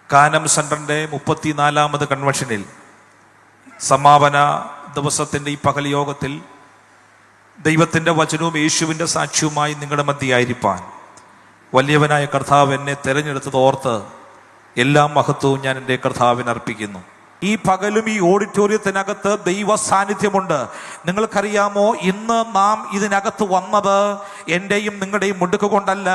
കാനം സെന്ററിന്റെ 34ാമത് കൺവെൻഷനിൽ സമാപന ദിവസത്തിന്റെ ഈ പകൽ യോഗത്തിൽ ദൈവത്തിന്റെ വചനവും യേശുവിന്റെ സാക്ഷ്യവുമായി നിങ്ങളുടെ മധ്യയായിരിക്കാൻ വലിയവനായ കർത്താവ് എന്നെ തിരഞ്ഞെടുത്തത് ഓർത്ത് എല്ലാ മഹത്വവും ഞാൻ എൻ്റെ കർത്താവിന് അർപ്പിക്കുന്നു. ഈ പകലും ഈ ഓഡിറ്റോറിയത്തിനകത്ത് ദൈവ സാന്നിധ്യമുണ്ട്. നിങ്ങൾക്കറിയാമോ, ഇന്ന് നാം ഇതിനകത്ത് വന്നത് എൻ്റെയും നിങ്ങളുടെയും മുടുക്ക് കൊണ്ടല്ല,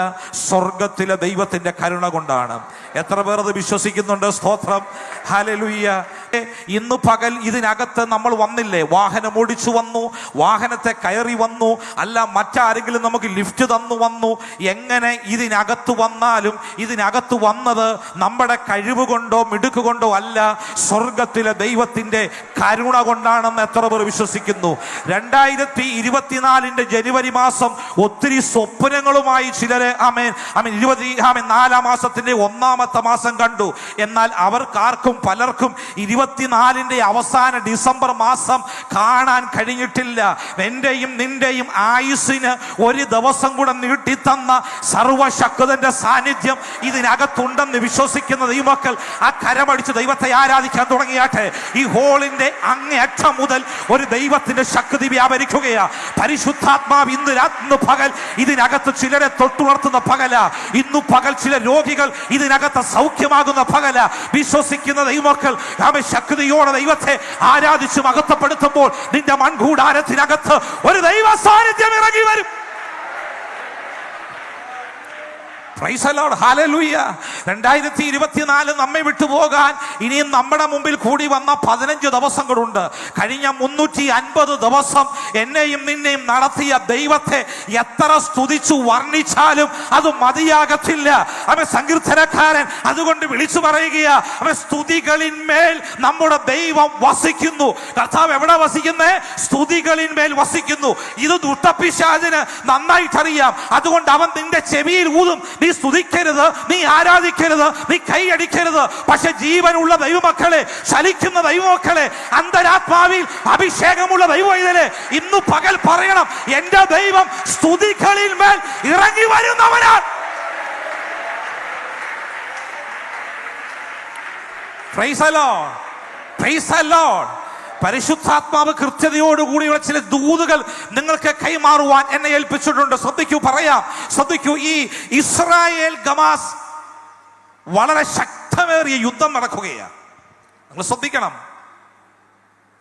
സ്വർഗത്തിലെ ദൈവത്തിൻ്റെ കരുണ കൊണ്ടാണ്. എത്ര പേർ അത് വിശ്വസിക്കുന്നുണ്ട്? സ്തോത്രം, ഹല്ലേലൂയ. ഇന്ന് പകൽ ഇതിനകത്ത് നമ്മൾ വന്നില്ലേ? വാഹനം ഓടിച്ചു വന്നു, വാഹനത്തെ കയറി വന്നു, അല്ല മറ്റാരെങ്കിലും നമുക്ക് ലിഫ്റ്റ് തന്നു വന്നു. എങ്ങനെ ഇതിനകത്ത് വന്നാലും ഇതിനകത്ത് വന്നത് നമ്മുടെ കഴിവ് കൊണ്ടോ മിടുക്ക് കൊണ്ടോ അല്ല, സ്വർഗത്തിലെ ദൈവത്തിന്റെ കരുണ കൊണ്ടാണെന്ന് എത്ര പേർ വിശ്വസിക്കുന്നു? 2024 ജനുവരി മാസം ഒത്തിരി സ്വപ്നങ്ങളുമായി ചിലരെ 24 മാസത്തിന്റെ 1ാമത്തെ മാസം കണ്ടു. എന്നാൽ അവർക്കാർക്കും പലർക്കും 24 അവസാന ഡിസംബർ മാസം കാണാൻ കഴിഞ്ഞിട്ടില്ല. എന്റെയും നിന്റെയും ആയുസ്സിന് ഒരു ദിവസം കൂടെ നീട്ടിത്തന്ന സർവശക്തന്റെ സാന്നിധ്യം ഇതിനകത്തുണ്ടെന്ന് വിശ്വസിക്കുന്ന ദൈവമക്കൾ ആ കരമടിച്ച് ദൈവത്തെ ആരാധിക്കാൻ തുടങ്ങിയാട്ടെ. ഈ ഹോളിന്റെ അങ്ങേയറ്റം മുതൽ ഒരു ദൈവത്തിന്റെ ശക്തി വ്യാപരിക്കുകയാ. പരിശുദ്ധാത്മാവ് ഇന്ന് പകൽ ഇതിനകത്ത് ചിലരെ തൊട്ടുണർത്തുന്ന പകല. ഇന്നു പകൽ ചില രോഗികൾ ഇതിനകത്ത് സൗഖ്യമാകുന്ന പകല. വിശ്വസിക്കുന്ന ദൈവമക്കൾ ശക്തിയോടെ ദൈവത്തെ ആരാധിച്ച് മഹത്വപ്പെടുത്തുമ്പോൾ നിന്റെ മൺകൂടാരത്തിനകത്ത് ഒരു ദൈവ സാന്നിധ്യം ഇറങ്ങി വരും. Price the Lord, hallelujah. 2024 നമ്മെ വിട്ടുപോകാൻ ഇനിയും നമ്മുടെ മുമ്പിൽ കൂടി വന്ന 15 ദിവസങ്ങളുണ്ട്. കഴിഞ്ഞ 350 ദിവസം എന്നെയും നിന്നെയും നടത്തിയ ദൈവത്തെ എത്ര സ്തുതിച്ചു വർണ്ണിച്ചാലും അത് മതിയാകത്തില്ല. അവൻ സങ്കീർത്തനക്കാരൻ അതുകൊണ്ട് വിളിച്ചു പറയുകയാ, അവൻ സ്തുതികളിന്മേൽ നമ്മുടെ ദൈവം വസിക്കുന്നു. കർത്താവ് എവിടെ വസിക്കുന്നേ? സ്തുതികളിന്മേൽ വസിക്കുന്നു. ഇത് ദുഷ്ടപിശാചിന് നന്നായിട്ടറിയാം. അതുകൊണ്ട് അവൻ നിന്റെ ചെവിയിൽ ഊതും, നീ സ്തുതിക്കരുത്, നീ ആരാധിക്കരുത്, നീ കൈയടിക്കരുത്. പക്ഷെ ജീവനുള്ള ദൈവമക്കളെ, ചലിക്കുന്ന ദൈവമക്കളെ, അന്തരാത്മാവിൽ അഭിഷേകമുള്ള ദൈവത്തിലെ ഇന്നു പകൽ പറയണം, എന്റെ ദൈവം സ്തുതികളിൽ മേൽ ഇറങ്ങി വരുന്നവനാണ്. Praise the Lord, praise the Lord. പരിശുദ്ധാത്മാവ് കൃത്യതയോടുകൂടിയുള്ള ചില ദൂതുകൾ നിങ്ങൾക്ക് കൈമാറുവാൻ എന്നെ ഏൽപ്പിച്ചിട്ടുണ്ട്. ശ്രദ്ധിക്കൂ, പറയാം, ശ്രദ്ധിക്കൂ. ഈ ഇസ്രായേൽ ഗമാസ് വളരെ ശക്തമേറിയ യുദ്ധം നടക്കുകയാണ്. നിങ്ങൾ ശ്രദ്ധിക്കണം,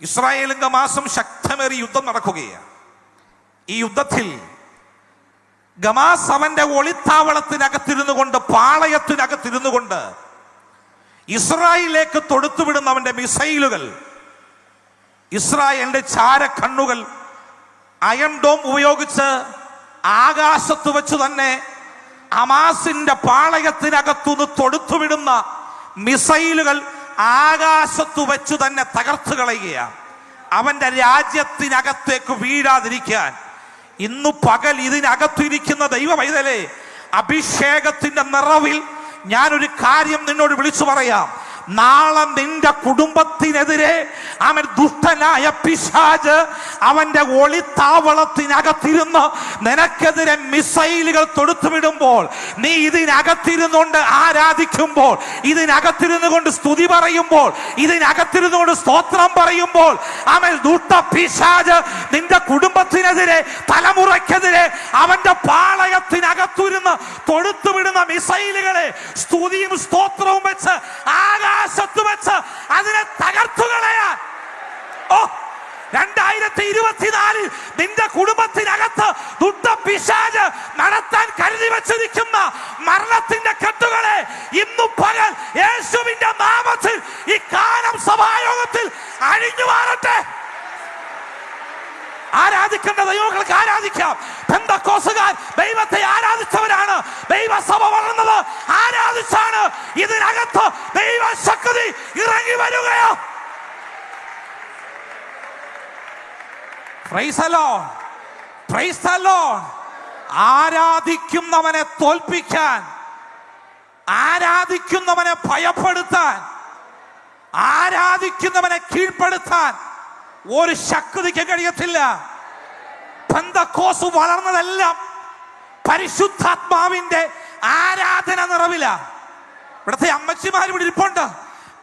ഇസ്രായേലും ഗമാസും ശക്തമേറിയ യുദ്ധം നടക്കുകയാണ്. ഈ യുദ്ധത്തിൽ ഗമാസ് അവന്റെ ഒളിത്താവളത്തിനകത്തിരുന്നു കൊണ്ട്, പാളയത്തിനകത്തിരുന്നു കൊണ്ട് ഇസ്രായേലിലേക്ക് തൊടുത്തുവിടുന്ന അവന്റെ മിസൈലുകൾ, ഇസ്രായേലിന്റെ ചാരക്കണ്ണുകൾ അയൺ ഡോം ഉപയോഗിച്ച് ആകാശത്ത് വെച്ച് തന്നെ ഹമാസിന്റെ പാളയത്തിനകത്തുനിന്ന് തൊടുത്തുവിടുന്ന മിസൈലുകൾ ആകാശത്ത് വെച്ച് തന്നെ തകർത്തു കളയുകയാണ്. അവന്റെ രാജ്യത്തിനകത്തേക്ക് വീഴാതിരിക്കാൻ ഇന്നു പകൽ ഇതിനകത്തിരിക്കുന്ന ദൈവ പൈതലേ, അഭിഷേകത്തിന്റെ നിറവിൽ ഞാനൊരു കാര്യം നിന്നോട് വിളിച്ചു പറയാം. നാളെ നിന്റെ കുടുംബത്തിനെതിരെ അവൻ ദുഷ്ടനായ പിശാച് അവന്റെ ഒളിത്താവളത്തിനകത്തിരുന്ന് നിനക്കെതിരെ മിസൈലുകൾ തൊടുത്തുവിടുമ്പോൾ, നീ ഇതിനകത്തിരുന്നുകൊണ്ട് ആരാധിക്കുമ്പോൾ, ഇതിനകത്തിരുന്നു കൊണ്ട് സ്തുതി പറയുമ്പോൾ, ഇതിനകത്തിരുന്നു കൊണ്ട് സ്തോത്രം പറയുമ്പോൾ, അവൻ ദുഷ്ട പിശാച് നിന്റെ കുടുംബത്തിനെതിരെ, തലമുറയ്ക്കെതിരെ അവന്റെ പാളയത്തിനകത്തിരുന്ന് തൊടുത്തുവിടുന്ന മിസൈലുകളെ സ്തുതിയും സ്തോത്രവും വെച്ച് ആകാശത്ത് വെച്ച് അതിനെ തകർത്തുകളയാൻ 2024 നിന്റെ കുടുംബത്തിനകത്ത് ദുഷ്ടപിശാച് നടത്താൻ കരുതി വെച്ചിരിക്കുന്ന മരണത്തിന്റെ കെട്ടുകളെ ഇന്നു പകൽ യേശുവിന്റെ നാമത്തിൽ ഈ കാനം സഭായോഗത്തിൽ അഴിഞ്ഞു മാറട്ടെ. ആരാധിക്കേണ്ട ദൈവങ്ങൾക്ക് ആരാധിക്കാം. പെന്തക്കോസ്തുകാർ ദൈവത്തെ ആരാധിച്ചവരാണ്. ദൈവസഭ വളർന്നത് ആരാധിച്ചാണ്. ഇതിനകത്ത് ദൈവശക്തി ഇറങ്ങി വരികയോ. Praise the Lord, praise the Lord. ആരാധിക്കുന്നവനെ തോൽപ്പിക്കാൻ, ആരാധിക്കുന്നവനെ ഭയപ്പെടുത്താൻ, ആരാധിക്കുന്നവനെ കീഴ്പ്പെടുത്താൻ ഒരു ശക്തിക്ക് കഴിയത്തില്ല. പെന്തക്കോസ്ത് വളർന്നതെല്ലാം പരിശുദ്ധാത്മാവിന്റെ ആരാധന നിറവില. ഇവിടുത്തെ അമ്മച്ചിമാർ ഇവിടെ ഇരിപ്പുണ്ട്,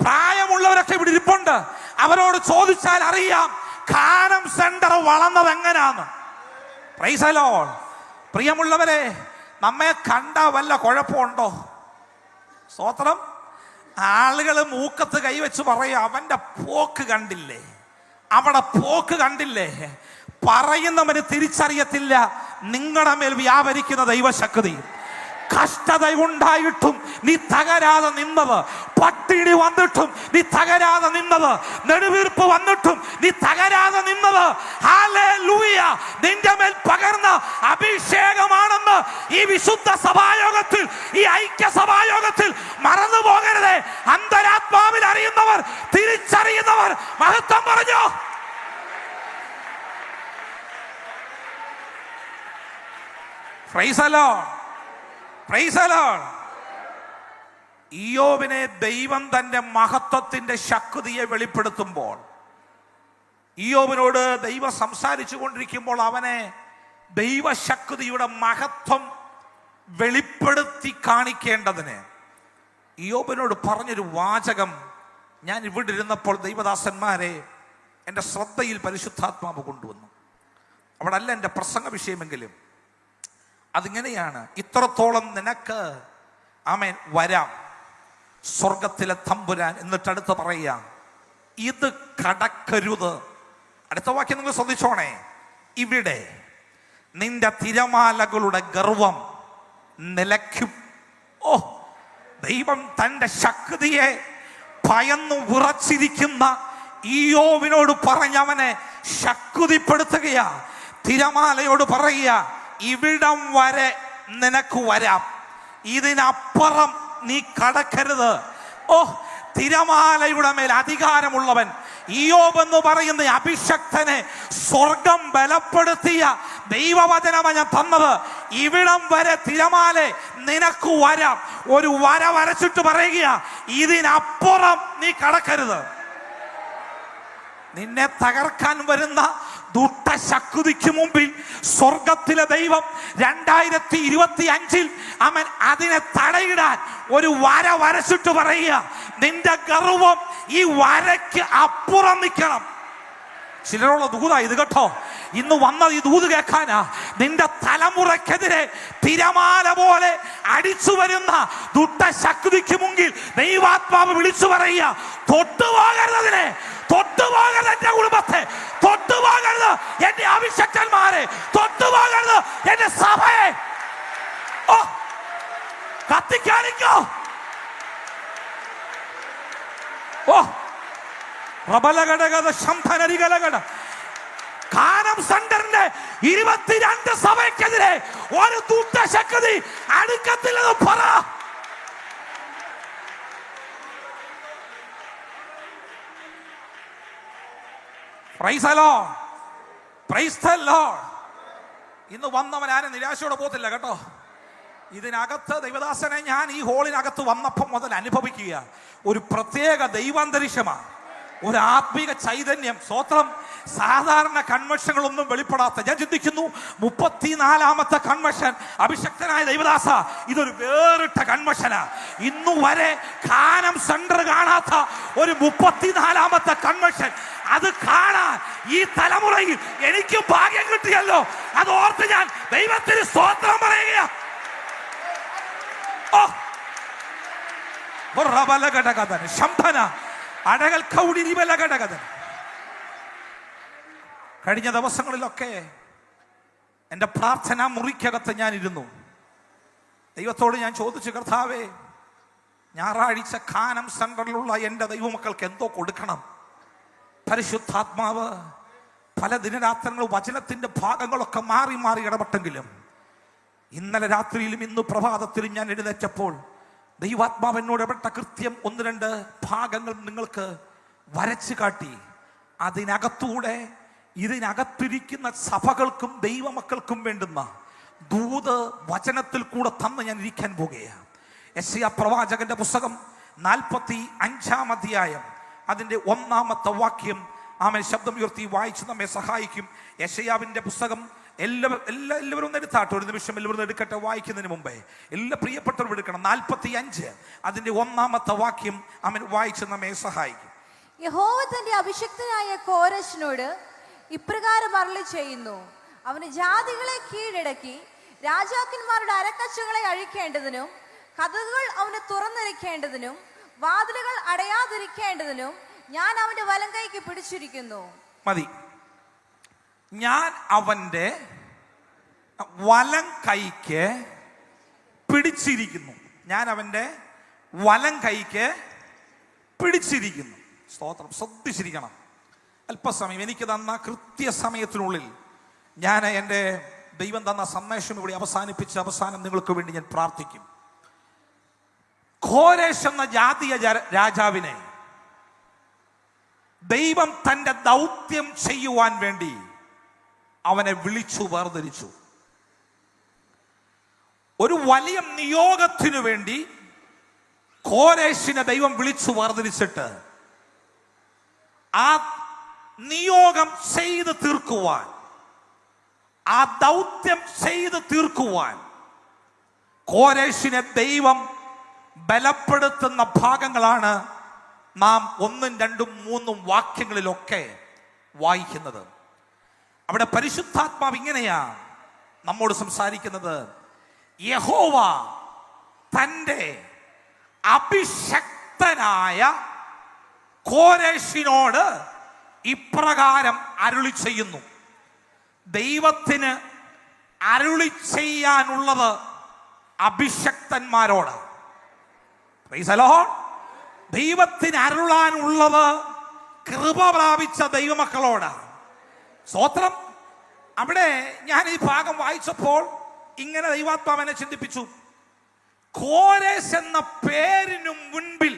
പ്രായമുള്ളവരൊക്കെ ഇവിടെ ഇരിപ്പുണ്ട്. അവരോട് ചോദിച്ചാൽ അറിയാം കാനം സെന്റർ വളർന്നത് എങ്ങനെയാന്ന്. Price the Lord. പ്രിയമുള്ളവരെ, നമ്മെ കണ്ട വല്ല കുഴപ്പമുണ്ടോ? സ്തോത്രം. ആളുകൾ മൂക്കത്ത് കൈവച്ച് പറയും, അവന്റെ പോക്ക് കണ്ടില്ലേ, അവിടെ പോക്ക് കണ്ടില്ലേ. പറയുന്നവന് തിരിച്ചറിയത്തില്ല നിങ്ങളുടെ മേൽ വ്യാപരിക്കുന്ന ദൈവശക്തി. കഷ്ടത ഉണ്ടായിട്ടും നീ തകരാതെ നിന്നത്, പട്ടിണി വന്നിട്ടും നീ തകരാതെ നിന്നത്, നെടുവീർപ്പ് വന്നിട്ടും നീ തകരാതെ നിന്നത്, ഹല്ലേലൂയ, നിന്റെ മേൽ പകർന്ന അഭിഷേകമാണെന്ന് ഈ വിശുദ്ധ സഭായോഗത്തിൽ, ഈ ഐക്യ സഭായോഗത്തിൽ മറന്നു പോകരുതേ. അന്തരാത്മാവിൽ അറിയുന്നവർ, തിരിച്ചറിയുന്നവർ മഹത്വം പറഞ്ഞു. Praise the Lord. Praise the Lord. ഇയ്യോബിനെ ദൈവം തന്റെ മഹത്വത്തിന്റെ ശക്തിയെ വെളിപ്പെടുത്തുമ്പോൾ, ഇയ്യോബിനോട് ദൈവം സംസാരിച്ചു കൊണ്ടിരിക്കുമ്പോൾ അവനെ ദൈവശക്തിയുടെ മഹത്വം വെളിപ്പെടുത്തി കാണിക്കേണ്ടതിന് ഇയ്യോബിനോട് പറഞ്ഞൊരു വാചകം ഞാൻ ഇവിടെ ഇരുന്നപ്പോൾ ദൈവദാസന്മാരെ എൻ്റെ ശ്രദ്ധയിൽ പരിശുദ്ധാത്മാവ് കൊണ്ടുവന്നു. അവിടെ അല്ല എൻ്റെ പ്രസംഗ വിഷയമെങ്കിലും അതിങ്ങനെയാണ്: ഇത്രത്തോളം നിനക്ക് ആമേൻ വരാം സ്വർഗത്തിലെ തമ്പുരാൻ. എന്നിട്ട് അടുത്ത് പറയുക, ഇത് കടക്കരുത്. അടുത്ത വാക്യം നിങ്ങൾ ശ്രദ്ധിച്ചോണേ: ഇവിടെ നിന്റെ തിരമാലകളുടെ ഗർവം നിലയ്ക്കും. ഓ, ദൈവം തൻ്റെ ശക്തിയെ ഭയന്നു വിറച്ചിരിക്കുന്ന ഇയ്യോബിനോട് പറഞ്ഞവനെ ശക്തിപ്പെടുത്തുകയാ. തിരമാലയോട് പറയുക, ഇവിടം വരെ നിനക്ക് വരാം, ഇതിനപ്പുറം നീ കടക്കരുത്. ഓ, തിരമാലയുടെ മേൽ അധികാരമുള്ളവൻ ഇയ്യോബ് എന്ന് പറയുന്ന അഭിഷക്തനെ സ്വർഗം ബലപ്പെടുത്തിയ ദൈവവചനമാണ് ഞാൻ തന്നത്. ഇവിടം വരെ തിരമാല നിനക്ക് വരാം. ഒരു വര വരച്ചിട്ട് പറയുക, ഇതിനപ്പുറം നീ കടക്കരുത്. നിന്നെ തകർക്കാൻ വരുന്ന ദുഷ്ടശക്തിക്ക് മുമ്പിൽ സ്വർഗത്തിലെ ദൈവം 2025 അവൻ അതിനെ തടയിടാൻ ഒരു വര വരച്ചിട്ട് പറയുക, നിന്റെ ഗർവം ഈ വരയ്ക്ക് അപ്പുറം നിൽക്കണം. ചിലരുള്ള ദൂതാ ഇത് കേട്ടോ. ഇന്ന് വന്നത് ഈ ദൂത് കേൾക്കാനാ. നിന്റെ തലമുറക്കെതിരെ തിരമാല പോലെ അടിച്ചു വരുന്ന ദുഷ്ടശക്തിക്ക് മുമ്പിൽ ദൈവാത്മാവ് വിളിച്ചു പറയുക, തൊട്ടുപോകരുതതിനെ, തൊട്ടുപോകരുത് എന്റെ കുടുംബത്തെ, തൊട്ടുപോകരുത് എന്റെ അഭിഷക്തന്മാരെ, തൊട്ടുപോകരുത് എന്റെ സഭയെ. ഓ, കത്തിക്കാനിക്കോ. ഓ, പ്രബലഘടകത ശംഭനരികലഘട കാനം സെന്ററിന്റെ 22 സഭയ്ക്കെതിരെ ഒരു ദുഷ്ടശക്തി അടുക്കത്തില്ലെന്ന് പറ. Price the Lord. Praise the Lord. ഇന്ന് വന്നവൻ ആരും നിരാശയോടെ പോകത്തില്ല കേട്ടോ. ഇതിനകത്ത് ദൈവദാസനെ ഞാൻ ഈ ഹോളിനകത്ത് വന്നപ്പം മുതൽ അനുഭവിക്കുക ഒരു പ്രത്യേക ദൈവാന്തരീക്ഷമാണ്, ഒരു ആത്മീക ചൈതന്യം. സ്വത്രം സാധാരണ കൺവെൻഷനുകളൊന്നും വെളിപ്പെടാത്ത, ഞാൻ ചിന്തിക്കുന്നു 34ാമത്തെ കൺവെൻഷൻ അഭിഷക്തനായ ദൈവദാസ, ഇതൊരു വേറിട്ട കൺവെൻഷനാ. ഇന്നു വരെ കാനം സെന്റർ കാണാത്ത ഒരു 34ാമത്തെ കൺവെൻഷൻ. അത് കാണാൻ ഈ തലമുറയിൽ എനിക്ക് ഭാഗ്യം കിട്ടിയല്ലോ. അത് ഓർത്ത് ഞാൻ ദൈവത്തിന് സ്തോത്രം പറയുക. കഴിഞ്ഞ ദിവസങ്ങളിലൊക്കെ എൻ്റെ പ്രാർത്ഥനാ മുറിക്കകത്ത് ഞാൻ ഇരുന്നു. ദൈവത്തോട് ഞാൻ ചോദിച്ചു, കർത്താവേ, ഞായറാഴ്ച കാനം സെന്ററിലുള്ള എൻ്റെ ദൈവമക്കൾക്ക് എന്തോ കൊടുക്കണം. പരിശുദ്ധാത്മാവ് പല ദിനരാത്രങ്ങൾ വചനത്തിൻ്റെ ഭാഗങ്ങളൊക്കെ മാറി മാറി ഇടപെട്ടെങ്കിലും ഇന്നലെ രാത്രിയിലും ഇന്ന് പ്രഭാതത്തിലും ഞാൻ എഴുന്നേറ്റപ്പോൾ ദൈവാത്മാവ് എന്നോട് ഇടപെട്ട കൃത്യം 1-2 ഭാഗങ്ങൾ നിങ്ങൾക്ക് വരച്ചു കാട്ടി. അതിനകത്തൂടെ ഇതിനകത്തിരിക്കുന്ന സഭകൾക്കും ദൈവമക്കൾക്കും വേണ്ടുന്ന ദൂത് വചനത്തിൽ കൂടെ തന്ന് ഞാൻ ഇരിക്കാൻ പോകുകയാണ്. യെശയ്യാ പ്രവാചകന്റെ പുസ്തകം 45-ാം അധ്യായം അതിൻ്റെ 1-ാമത്തെ വാക്യം ആമേൻ ശബ്ദം ഉയർത്തി വായിച്ച് നമ്മെ സഹായിക്കും. യെശയ്യാവിൻ്റെ പുസ്തകം എല്ലാവരും ഒന്ന് എടുത്താട്ടോ, ഒരു നിമിഷം എല്ലാവരും എടുക്കട്ടെ. വായിക്കുന്നതിന് മുമ്പേ എല്ലാ പ്രിയപ്പെട്ടവരും എടുക്കണം. 45 അതിന്റെ 1-ാമത്തെ വാക്യം അവൻ വായിച്ച് നമ്മെ സഹായിക്കും. യഹോവ തന്റെ അഭിഷിക്തനായ കോരശിനോട് ഇപ്രകാരം അരുളി ചെയ്യുന്നു, അവന് ജാതികളെ കീഴടക്കി രാജാക്കന്മാരുടെ അരക്കച്ചുകളെ അഴിക്കേണ്ടതിനും കതകുകൾ അവന് തുറന്നിരിക്കേണ്ടതിനും വാതിലുകൾ അടയാതിരിക്കേണ്ടതിനും ഞാൻ അവന്റെ വലം കൈക്ക് പിടിച്ചിരിക്കുന്നു. മതി. ഞാൻ അവന്റെ വലം കൈക്ക് പിടിച്ചിരിക്കുന്നു. ഞാൻ അവന്റെ വലം കൈക്ക് പിടിച്ചിരിക്കുന്നു. സ്തോത്രം. ശ്രദ്ധിച്ചിരിക്കണം. അല്പസമയം എനിക്ക് തന്ന കൃത്യസമയത്തിനുള്ളിൽ ഞാൻ എൻ്റെ ദൈവം തന്ന സന്ദേശം ഇവിടെ അവസാനിപ്പിച്ച് അവസാനം നിങ്ങൾക്ക് വേണ്ടി ഞാൻ പ്രാർത്ഥിക്കും. കോരേശ് എന്ന ജാതീയ രാജാവിനെ ദൈവം തന്റെ ദൗത്യം ചെയ്യുവാൻ വേണ്ടി അവനെ വിളിച്ചു വേർതിരിച്ചു. ഒരു വലിയ നിയോഗത്തിനു വേണ്ടി കോരേശിനെ ദൈവം വിളിച്ചു വേർതിരിച്ചിട്ട് ആ നിയോഗം ചെയ്ത് തീർക്കുവാൻ, ആ ദൗത്യം ചെയ്ത് തീർക്കുവാൻ കോരേശിനെ ദൈവം ബലപ്പെടുത്തുന്ന ഭാഗങ്ങളാണ് നാം 1, 2, 3 വാക്യങ്ങളിലൊക്കെ വായിക്കുന്നത്. അവിടെ പരിശുദ്ധാത്മാവ് ഇങ്ങനെയാ നമ്മോട് സംസാരിക്കുന്നത്. യഹോവ തൻ്റെ അഭിഷക്തനായ കോരേശിനോട് ഇപ്രകാരം അരുളി ചെയ്യുന്നു. ദൈവത്തിന് അരുളി ചെയ്യാനുള്ളത് അഭിഷക്തന്മാരോട്. Price the Lord. ദൈവത്തിന് അരുളാനുള്ളത് കൃപ പ്രാപിച്ച ദൈവമക്കളോട്. സ്തോത്രം. അവിടെ ഞാൻ ഈ ഭാഗം വായിച്ചപ്പോൾ ഇങ്ങനെ ദൈവാത്മാവിനെ ചിന്തിപ്പിച്ചു. കോരേശ് എന്ന പേരിനു മുൻപിൽ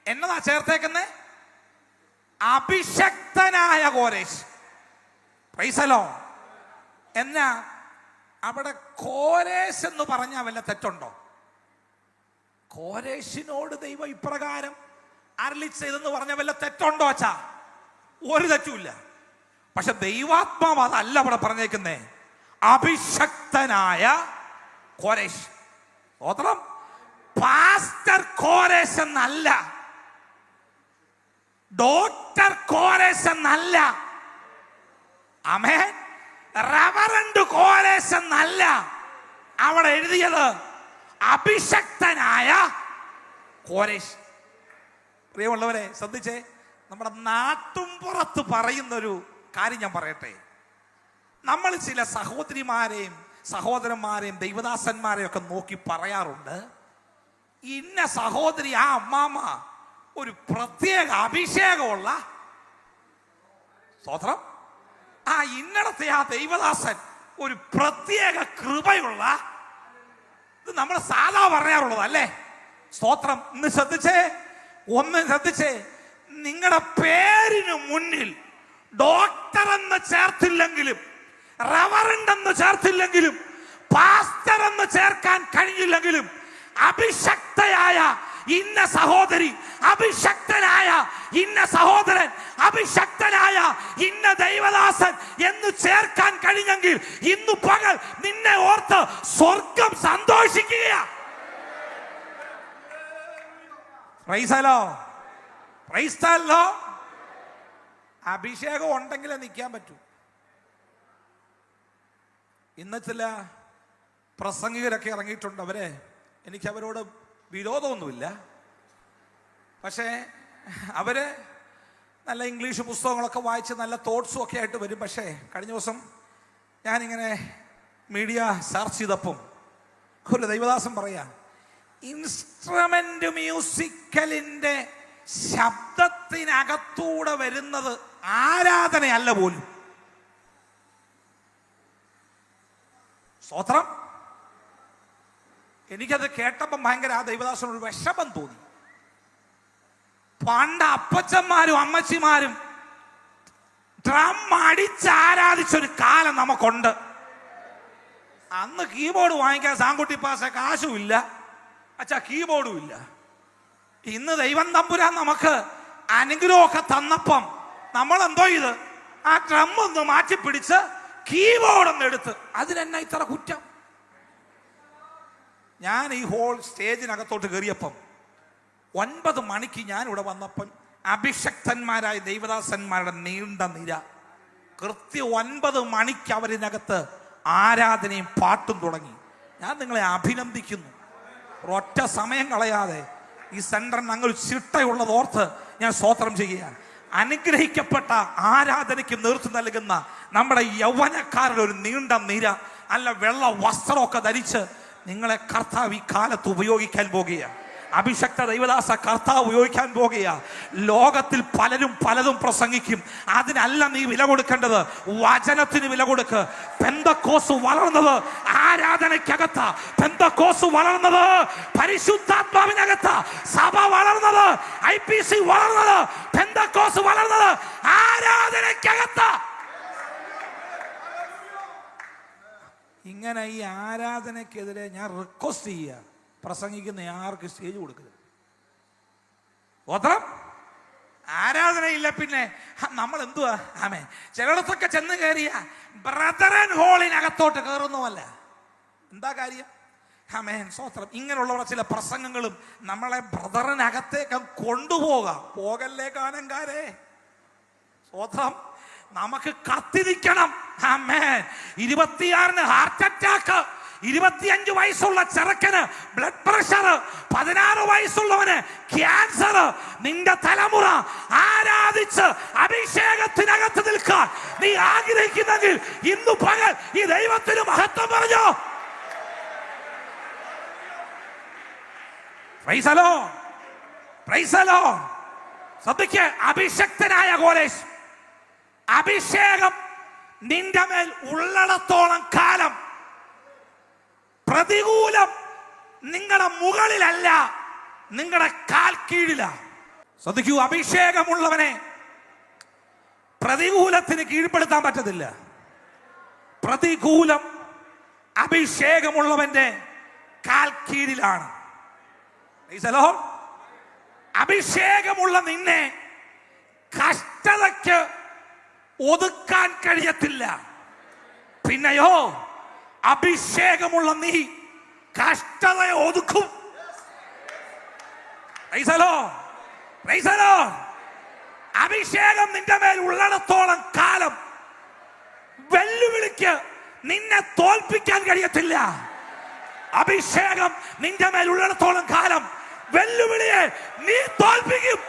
എന്നതാ ചേർത്തേക്കുന്നേ? അഭിഷക്തനായ കോരേശ്. Praise the Lord. എന്നാ അവിടെ കോരേശ് എന്ന് പറഞ്ഞാൽ വല്ല തെറ്റുണ്ടോ? കോരേശിനോട് ദൈവം ഇപ്രകാരം അരുളി ചെയ്തെന്ന് പറഞ്ഞ വല്ല തെറ്റുണ്ടോ അച്ഛാ? ഒരു തെറ്റുമില്ല. പക്ഷെ ദൈവാത്മാവ് അതല്ല അവിടെ പറഞ്ഞേക്കുന്നേ. അഭിഷക്തനായ കോരേശ്. സ്തോത്രം. പാസ്റ്റർ കോരേശ് എന്നല്ല, ഡോക്ടർ കോരേശ് എന്നല്ല, ആമേൻ, റവറന്റ് കോരേശ് എന്നല്ല അവിടെ എഴുതിയത്. അഭിഷക്തനായ കോരേശ്. പ്രിയമുള്ളവരെ ശ്രദ്ധിച്ചേ. നമ്മുടെ നാട്ടുംപുറത്ത് പറയുന്നൊരു കാര്യം ഞാൻ പറയട്ടെ. നമ്മൾ ചില സഹോദരിമാരെയും സഹോദരന്മാരെയും ദൈവദാസന്മാരെയും ഒക്കെ നോക്കി പറയാറുണ്ട്, ഇന്ന സഹോദരി, ആ അമ്മാമ ഒരു പ്രത്യേക അഭിഷേകമുള്ള, സ്തോത്രം, ആ ഇന്നടത്തെ ആ ദൈവദാസൻ ഒരു പ്രത്യേക കൃപയുള്ള. ഇത് നമ്മൾ സാധാ പറയാറുള്ളത് അല്ലേ? സ്തോത്രം. ഒന്ന് ശ്രദ്ധിച്ചേ. നിങ്ങളുടെ പേരിന് മുന്നിൽ ഡോക്ടർ എന്ന് ചേർത്തില്ലെങ്കിലും, റവറന്റ് എന്ന് ചേർത്തില്ലെങ്കിലും, പാസ്റ്റർ എന്ന് ചേർക്കാൻ കഴിഞ്ഞില്ലെങ്കിലും, അഭിഷക്തയായ ഇന്ന സഹോദരി, അഭിഷക്തനായ ഇന്ന സഹോദരൻ, അഭിഷക്തനായ ഇന്ന ദൈവദാസൻ എന്ന് ചേർക്കാൻ കഴിഞ്ഞെങ്കിൽ ഇന്നു പകൽ നിന്നെ ഓർത്ത് സ്വർഗം സന്തോഷിക്കുക. അഭിഷേകം ഉണ്ടെങ്കിലേ നിൽക്കാൻ പറ്റൂ. ഇന്ന് ചില പ്രസംഗികരൊക്കെ ഇറങ്ങിയിട്ടുണ്ട്. എനിക്ക് അവരോട് വിരോധമൊന്നുമില്ല. പക്ഷേ അവര് നല്ല ഇംഗ്ലീഷ് പുസ്തകങ്ങളൊക്കെ വായിച്ച് നല്ല തോട്ട്സും ഒക്കെ ആയിട്ട് വരും. പക്ഷേ കഴിഞ്ഞ ദിവസം ഞാനിങ്ങനെ മീഡിയ സെർച്ച് ചെയ്തപ്പം ഒരു ദൈവദാസൻ പറയാ, ഇൻസ്ട്രുമെന്റ് മ്യൂസിക്കലിന്റെ ശബ്ദത്തിനകത്തൂടെ വരുന്നത് ആരാധനയല്ല പോലും. സ്തോത്രം. എനിക്കത് കേട്ടപ്പം ഭയങ്കര ആ ദൈവദാസനൊരു വിഷമം തോന്നി. പണ്ട് അപ്പച്ചന്മാരും അമ്മച്ചിമാരും ഡ്രം അടിച്ച് ആരാധിച്ചൊരു കാലം നമുക്കുണ്ട്. അന്ന് കീബോർഡ് വാങ്ങിക്കാൻ സാങ്കുട്ടി പാസ കാശുമില്ല അച്ഛാ, കീബോർഡും ഇല്ല. ഇന്ന് ദൈവം തമ്പുരാൻ നമുക്ക് അനുഗ്രഹമൊക്കെ തന്നപ്പം നമ്മൾ എന്തോ ഇത് ആ ഡ്രം ഒന്ന് മാറ്റി പിടിച്ച് കീബോർഡ് ഒന്ന് എടുത്ത് അതിനെന്നാ ഇത്ര കുറ്റം? ഞാൻ ഈ ഹോൾ സ്റ്റേജിനകത്തോട്ട് കയറിയപ്പം 9 മണിക്ക് ഞാൻ ഇവിടെ വന്നപ്പം അഭിഷക്തന്മാരായ ദൈവദാസന്മാരുടെ നീണ്ട നിര, കൃത്യം 9 മണിക്ക് അവരിനകത്ത് ആരാധനയും പാട്ടും തുടങ്ങി. ഞാൻ നിങ്ങളെ അഭിനന്ദിക്കുന്നു. ഒരൊറ്റ സമയം കളയാതെ ഈ സെന്ററിന് അങ്ങനെ ചിട്ടയുള്ളത് ഓർത്ത് ഞാൻ സ്തോത്രം ചെയ്യുകയാണ്. അനുഗ്രഹിക്കപ്പെട്ട ആരാധനയ്ക്ക് നേതൃത്വം നൽകുന്ന നമ്മുടെ യൗവനക്കാരുടെ ഒരു നീണ്ട നിര, അല്ല വെള്ള വസ്ത്രമൊക്കെ ധരിച്ച് നിങ്ങളെ കർത്താവ് ഈ കാലത്ത് ഉപയോഗിക്കാൻ പോകുകയാണ്. അഭിഷക്ത ദൈവദാസ കർത്താവ് ഉപയോഗിക്കാൻ പോകുക. ലോകത്തിൽ പലരും പലതും പ്രസംഗിക്കും. അതിനല്ല നീ വില കൊടുക്കേണ്ടത്, വചനത്തിന് വില കൊടുക്ക്. പെന്തക്കോസ് വളർന്നത് ആരാധനയ്ക്കകത്ത, പെന്തക്കോസ് വളർന്നത് പരിശുദ്ധാത്മാവിനകത്ത, സഭ വളർന്നത്, IPC വളർന്നത്, പെന്തക്കോസ് വളർന്നത് ആരാധനയ്ക്കകത്ത. ഇങ്ങനെ ഈ ആരാധനയ്ക്കെതിരെ ഞാൻ റിക്വസ്റ്റ് ചെയ്യുക, പ്രസംഗിക്കുന്ന ആർക്ക് സ്റ്റേജ് കൊടുക്കരുത്. ആരാധനയില്ല പിന്നെ നമ്മൾ എന്തുവാ? ആമേ, ചിലയിടത്തൊക്കെ ചെന്ന് കയറിയ ബ്രദറൻ ഹോളിനകത്തോട്ട് കയറുന്നുമല്ല. എന്താ കാര്യം? ആമേൻ, സ്തോത്രം. ഇങ്ങനെയുള്ള ചില പ്രസംഗങ്ങളും നമ്മളെ ബ്രദറിനകത്തേക്ക് പോകല്ലേ കാനങ്കാരെ, സ്തോത്രം. നമുക്ക് കത്തിരിക്കണം. ആമേൻ. 26 ഹാർട്ട് അറ്റാക്ക്, 25 വയസ്സുള്ള ചെറുക്കന് ബ്ലഡ് പ്രഷർ, 16 വയസ്സുള്ളവന് ക്യാൻസർ. നിന്റെ തലമുറ ആരാധിച്ച് അഭിഷേകത്തിനകത്ത് നിൽക്കാൻ നീ ആഗ്രഹിക്കുന്നെങ്കിൽ ഇന്നു പകൽ ഈ ദൈവത്തിന് മഹത്വം പറഞ്ഞോ. Praise the Lord, praise the Lord. ശ്രദ്ധിക്ക്, അഭിഷക്തനായ കോരേശ്, അഭിഷേകം നിന്റെ മേൽ ഉള്ളിടത്തോളം കാലം പ്രതികൂലം നിങ്ങളുടെ മുകളിലല്ല, നിങ്ങളുടെ കാൽ കീഴിലാ. ശ്രദ്ധിക്കൂ, അഭിഷേകമുള്ളവനെ പ്രതികൂലത്തിന് കീഴ്പ്പെടുത്താൻ പറ്റത്തില്ല. പ്രതികൂലം അഭിഷേകമുള്ളവന്റെ കാൽ കീഴിലാണ്. അഭിഷേകമുള്ള നിന്നെ കഷ്ടതയ്ക്ക് ഒതുക്കാൻ കഴിയത്തില്ല. പിന്നെയോ അഭിഷേകമുള്ള നീ കഷ്ടതയെ ഒതുക്കും. അഭിഷേകം നിന്റെ മേൽ ഉള്ളിടത്തോളം കാലം വെല്ലുവിളിക്ക് നിന്നെ തോൽപ്പിക്കാൻ കഴിയത്തില്ല. അഭിഷേകം നിന്റെ മേൽ ഉള്ളിടത്തോളം കാലം വെല്ലുവിളിയെ നീ തോൽപ്പിക്കും.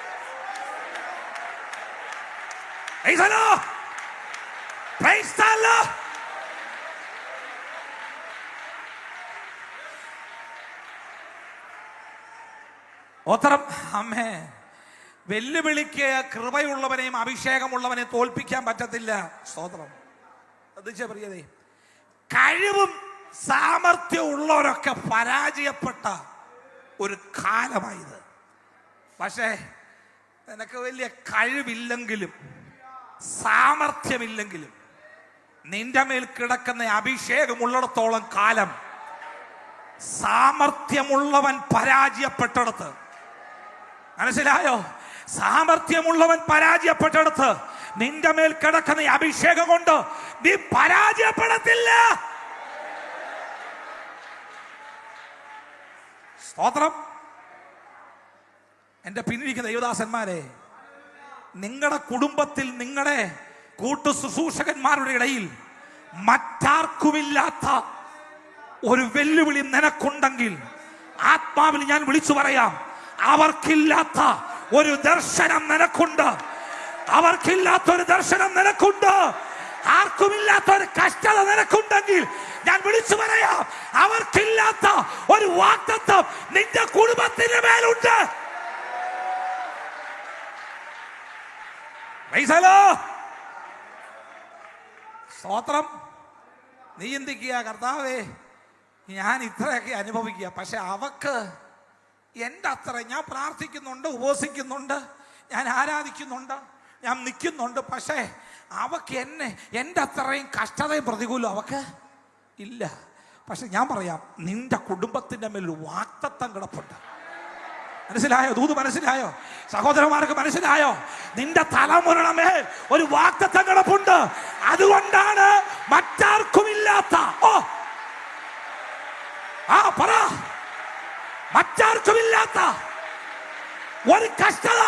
Praise the Lord. ഉത്തരം അമ്മേ. വെല്ലുവിളിക്ക് കൃപയുള്ളവനെയും അഭിഷേകമുള്ളവനെ തോൽപ്പിക്കാൻ പറ്റത്തില്ല. സ്തോത്രം. ശ്രദ്ധിച്ച പ്രിയതേ, കഴിവും സാമർഥ്യവും ഉള്ളവരൊക്കെ പരാജയപ്പെട്ട ഒരു കാലമായത്. പക്ഷേ നിനക്ക് വലിയ കഴിവില്ലെങ്കിലും സാമർഥ്യമില്ലെങ്കിലും നിന്റെ മേൽ കിടക്കുന്ന അഭിഷേകമുള്ളിടത്തോളം കാലം സാമർഥ്യമുള്ളവൻ പരാജയപ്പെട്ടിടത്ത്, മനസ്സിലായോ? സാമർഥ്യമുള്ളവൻ പരാജയപ്പെട്ടിടത്ത് നിന്റെ മേൽ കിടക്കുന്ന അഭിഷേകം കൊണ്ട് നീ പരാജയപ്പെടത്തില്ല. സ്തോത്രം. എന്റെ പിന്നിരിക്കുന്ന ദൈവദാസന്മാരെ, നിങ്ങളുടെ കുടുംബത്തിൽ നിങ്ങളുടെ കൂട്ടു ശുശ്രൂഷകന്മാരുടെ ഇടയിൽ മറ്റാർക്കുമില്ലാത്ത ഒരു വെല്ലുവിളി നിനക്കുണ്ടെങ്കിൽ ആത്മാവിൽ ഞാൻ വിളിച്ചു പറയാം, അവർക്കില്ലാത്ത ഒരു ദർശനം നിനക്കുണ്ട്. അവർക്കില്ലാത്ത ഒരു ദർശനം നിനക്കുണ്ട്. ആർക്കുമില്ലാത്ത ഒരു കഷ്ടത നിനക്കുണ്ടെങ്കിൽ ഞാൻ വിളിച്ചു പറയാം, അവർക്കില്ലാത്ത ഒരു വാഗ്ദത്തം നിന്റെ കുടുംബത്തിന് മേലുണ്ട്. സ്തോത്രം. നീ ചിന്തിക്കുക, കർത്താവേ ഞാൻ ഇത്രയൊക്കെ അനുഭവിക്കുക, പക്ഷെ അവക്ക് എൻ്റെ അത്ര ഞാൻ പ്രാർത്ഥിക്കുന്നുണ്ട്, ഉപവസിക്കുന്നുണ്ട്, ഞാൻ ആരാധിക്കുന്നുണ്ട്, ഞാൻ നിൽക്കുന്നുണ്ട്, പക്ഷേ അവക്ക് എൻ്റെ അത്രയും കഷ്ടതയും പ്രതികൂലം അവക്ക് ഇല്ല. പക്ഷെ ഞാൻ പറയാം, നിന്റെ കുടുംബത്തിൻ്റെ മേൽ വാഗ്ദത്തം കിടപ്പുണ്ട്. മനസ്സിലായോ? ദൂത് മനസ്സിലായോ? സഹോദരന്മാർക്ക് മനസ്സിലായോ? നിന്റെ തലമുറമേൽ ഒരു വാഗ്ദത്തം കിടപ്പുണ്ട്. അതുകൊണ്ടാണ് മറ്റാർക്കുമില്ലാത്ത പറ മറ്റാർക്കുമില്ലാത്ത ഒരു കഷ്ടത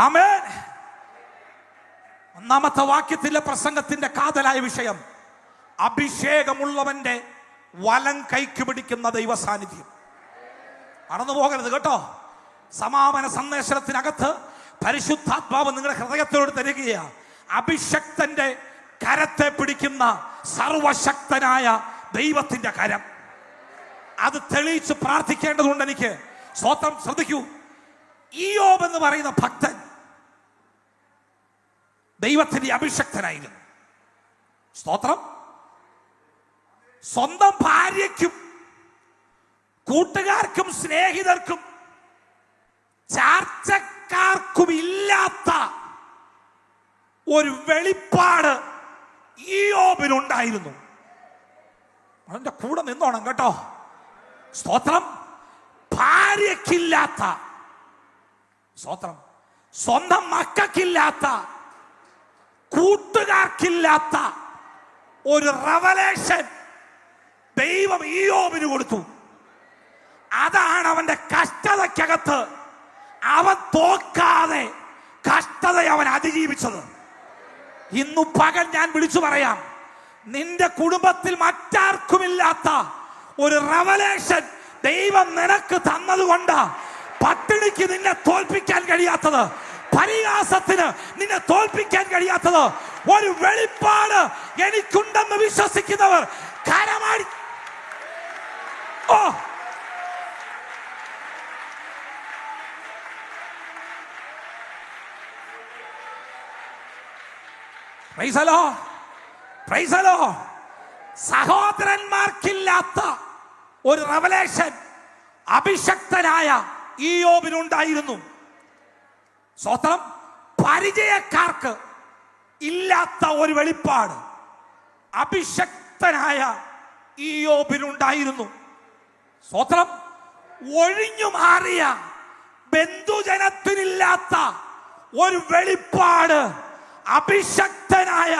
ആമേൻ. ഒന്നാമത്തെ വാക്യത്തിലെ പ്രസംഗത്തിന്റെ കാതലായ വിഷയം അഭിഷേകമുള്ളവന്റെ വലം കൈക്ക് പിടിക്കുന്ന ദൈവ സാന്നിധ്യം. മറന്നു പോകരുത് കേട്ടോ. സമാപന സന്ദേശത്തിനകത്ത് പരിശുദ്ധാത്മാവ് നിങ്ങളുടെ ഹൃദയത്തോട് തരികയാണ്. അഭിഷക്തന്റെ കരത്തെ പിടിക്കുന്ന സർവശക്തനായ ദൈവത്തിന്റെ കരം. അത് തെളിയിച്ച് പ്രാർത്ഥിക്കേണ്ടതുണ്ട് എനിക്ക്. സ്തോത്രം. ശ്രദ്ധിക്കൂ, ഇയ്യോബ് എന്ന് പറയുന്ന ഭക്തൻ ദൈവത്തിന്റെ അഭിഷക്തനായിരുന്നു. സ്തോത്രം. സ്വന്തം ഭാര്യയ്ക്കും കൂട്ടുകാർക്കും സ്നേഹിതർക്കും ചാർച്ചക്കാർക്കും ഇല്ലാത്ത ഒരു വെളിപ്പാട് ഇയ്യോബിനുണ്ടായിരുന്നു. അവന്റെ കൂടെ നിന്നോണം കേട്ടോ. സ്തോത്രം. ഭാര്യയ്ക്കില്ലാത്ത, സ്തോത്രം, സ്വന്തം മക്കൾക്കില്ലാത്ത, കൂട്ടുകാർക്കില്ലാത്ത ഒരു റെവലേഷൻ ദൈവം ഇയ്യോബിന് കൊടുത്തു. അതാണ് അവന്റെ കഷ്ടതയ്ക്കകത്ത് അവൻ തോക്കാതെ കഷ്ടത അവൻ അതിജീവിച്ചത്. ഇന്നു പകൽ ഞാൻ വിളിച്ചു പറയാം, നിന്റെ കുടുംബത്തിൽ മറ്റാർക്കുമില്ലാത്ത ഒരു റെവലേഷൻ ദൈവം നിനക്ക് തന്നതുകൊണ്ട് പട്ടിണിക്ക് നിന്നെ തോൽപ്പിക്കാൻ കഴിയാത്തത്, പരിഹാസത്തിന് നിന്നെ തോൽപ്പിക്കാൻ കഴിയാത്തത് ഒരു വെളിപ്പാട് എനിക്കുണ്ടെന്ന് വിശ്വസിക്കുന്നവർ കരമാടി. Praise the Lord, praise the Lord. സഹോദരന്മാർക്കില്ലാത്ത ഒരു റെവലേഷൻ അഭിഷക്തനായ ഇയ്യോബിനുണ്ടായിരുന്നു. സ്തോത്രം. പരിചയക്കാർക്ക് ഇല്ലാത്ത ഒരു വെളിപ്പാട് അഭിഷക്തനായ ഇയ്യോബിനുണ്ടായിരുന്നു. സ്തോത്രം. ഒഴിഞ്ഞു മാറിയ ബന്ധുജനത്തിനില്ലാത്ത ഒരു വെളിപ്പാട് അഭിഷക്തനായ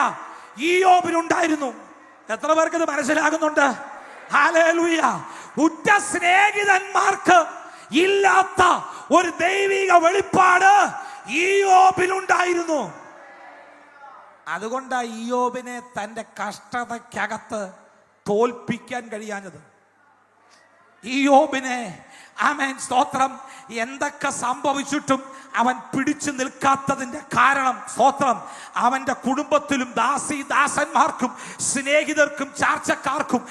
ഇയ്യോബിനുണ്ടായിരുന്നു. എത്ര പേർക്ക് ഇത് മനസ്സിലാകുന്നുണ്ട്? ഹല്ലേലൂയ. ഉറ്റ സ്നേഹിതന്മാർക്ക് ഇല്ലാത്ത ഒരു ദൈവിക വെളിപ്പാട് ഇയ്യോബിനുണ്ടായിരുന്നു. അതുകൊണ്ടാണ് ഇയ്യോബിനെ തന്റെ കഷ്ടതയ്ക്കകത്ത് തോൽപ്പിക്കാൻ കഴിയാഞ്ഞത്. ഇയ്യോബിനെ, ആമേൻ, സ്തോത്രം, എന്തൊക്കെ സംഭവിച്ചിട്ടും അവൻ പിടിച്ചു നിൽക്കാത്തതിന്റെ കാരണം, സ്തോത്രം, അവന്റെ കുടുംബത്തിലും ദാസന്മാർക്കും സ്നേഹിതർക്കും ചാർച്ചക്കാർക്കും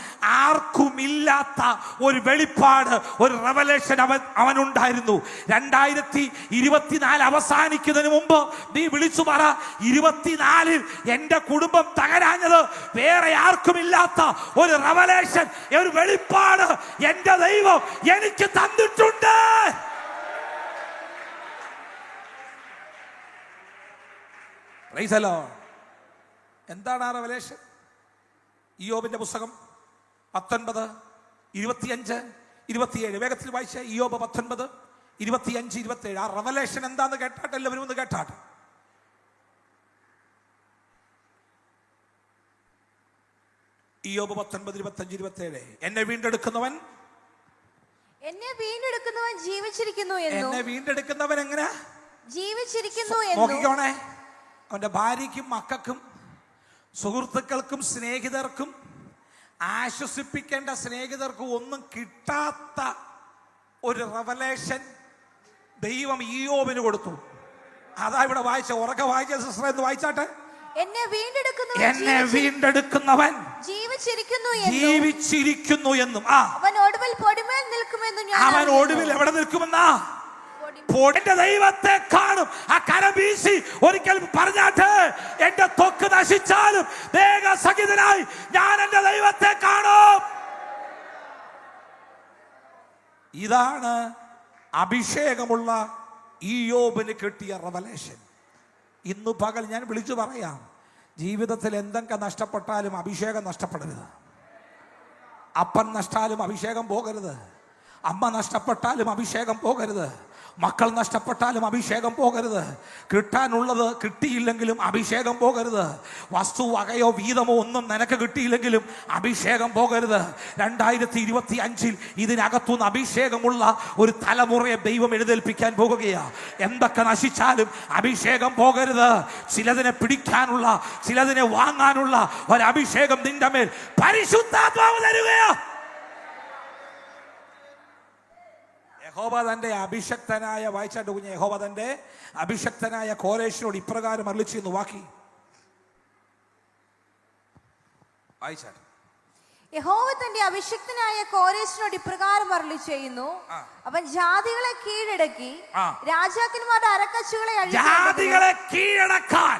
ആർക്കും ഇല്ലാത്ത ഒരു വെളിപ്പാട്, ഒരു റെവലേഷൻ അവനുണ്ടായിരുന്നു. 2024 അവസാനിക്കുന്നതിന് മുമ്പ് നീ വിളിച്ചു പറ, 24-ൽ എന്റെ കുടുംബം തകരാഞ്ഞത് വേറെ ആർക്കുമില്ലാത്ത ഒരു റെവലേഷൻ, ഒരു വെളിപ്പാട് എന്റെ ദൈവം എനിക്ക് തന്നിട്ടുണ്ട്. Price the Lord. എന്താണ് ആ റെവലേഷൻ? ഇയ്യോബിന്റെ പുസ്തകം 19, 25, 27 വേഗത്തിൽ വായിച്ച. ഇയ്യോബ് 19, 25, 27. ആ റെവലേഷൻ എന്താന്ന് കേട്ടാട്ടെ, എല്ലാവരും ഒന്ന് കേട്ടാട്ടെ. ഇയ്യോബ് 19, 25, 27. എന്നെ വീണ്ടെടുക്കുന്നവൻ ജീവിച്ചിരിക്കുന്നു എന്നും. എന്നെ വീണ്ടെടുക്കുന്നവൻ എങ്ങനെ ജീവിച്ചിരിക്കുന്നു നോക്കിക്കോണേ. അവന്റെ ഭാര്യയ്ക്കും മക്കൾക്കും സുഹൃത്തുക്കൾക്കും സ്നേഹിതർക്കും ആശ്വസിപ്പിക്കേണ്ട സ്നേഹിതർക്കും ഒന്നും കിട്ടാത്ത ഒരു റെവലേഷൻ ദൈവം ഇയ്യോബിന് കൊടുത്തു. അതാ ഇവിടെ വായിച്ച, ഉറക്കെ വായിച്ച സിസ്റ്റർ എന്ന് വായിച്ചാട്ടെ. എന്നെ വീണ്ടെടുക്കുന്നവൻ ജീവിച്ചിരിക്കുന്നു എന്നും അവൻ ഒടുവിൽ പൊടിമേൽ നിൽക്കുമെന്നും. അവൻ ഒടുവിൽ എവിടെ നിൽക്കുമെന്നാ? എന്റെ ദൈവത്തെ കാണും. ആ കരം വീശി ഒരിക്കൽ പറഞ്ഞാട്ടെ, എന്റെ ത്വക്ക് നശിച്ചാലും ദേഹസഹിതനായി ഞാൻ എന്റെ ദൈവത്തെ കാണും. ഇതാണ് അഭിഷേകമുള്ള ഇയ്യോബിന് കിട്ടിയ റെവലേഷൻ. ഇന്നു പകൽ ഞാൻ വിളിച്ചു പറയാം, ജീവിതത്തിൽ എന്തൊക്കെ നഷ്ടപ്പെട്ടാലും അഭിഷേകം നഷ്ടപ്പെടരുത്. അപ്പൻ നഷ്ടാലും അഭിഷേകം പോകരുത്. അമ്മ നഷ്ടപ്പെട്ടാലും അഭിഷേകം പോകരുത്. മക്കൾ നഷ്ടപ്പെട്ടാലും അഭിഷേകം പോകരുത്. കിട്ടാനുള്ളത് കിട്ടിയില്ലെങ്കിലും അഭിഷേകം പോകരുത്. വസ്തു വകയോ വീതമോ ഒന്നും നിനക്ക് കിട്ടിയില്ലെങ്കിലും അഭിഷേകം പോകരുത്. 2025 ഇതിനകത്തുനിന്ന് അഭിഷേകമുള്ള ഒരു തലമുറയെ ദൈവം എഴുന്നേൽപ്പിക്കാൻ പോകുകയാണ്. എന്തൊക്കെ നശിച്ചാലും അഭിഷേകം പോകരുത്. ചിലതിനെ പിടിക്കാനുള്ള, ചിലതിനെ വാങ്ങാനുള്ള ഒരു അഭിഷേകം നിന്റെ മേൽ പരിശുദ്ധാത്മാവ് തരുകയാ. യഹോവ തന്റെ അഭിഷക്തനായ, വായിച്ചാട്ട് കുഞ്ഞ്, യഹോവ തന്റെ അഭിഷക്തനായ കോരേശിനോട് ഇപ്രകാരം അരുളിച്ചെയ്യുന്നു. വാക്കി വായിച്ചാട്ട്. യഹോവ തന്റെ അഭിഷിക്തനായ കോരേശിനോട് ഇപ്രകാരം അരുളി ചെയ്യുന്നു, അവൻ ജാതികളെ കീഴടക്കി രാജാക്കന്മാരുടെ അരക്കച്ചുകളെ ജാതികളെ കീഴടക്കാൻ,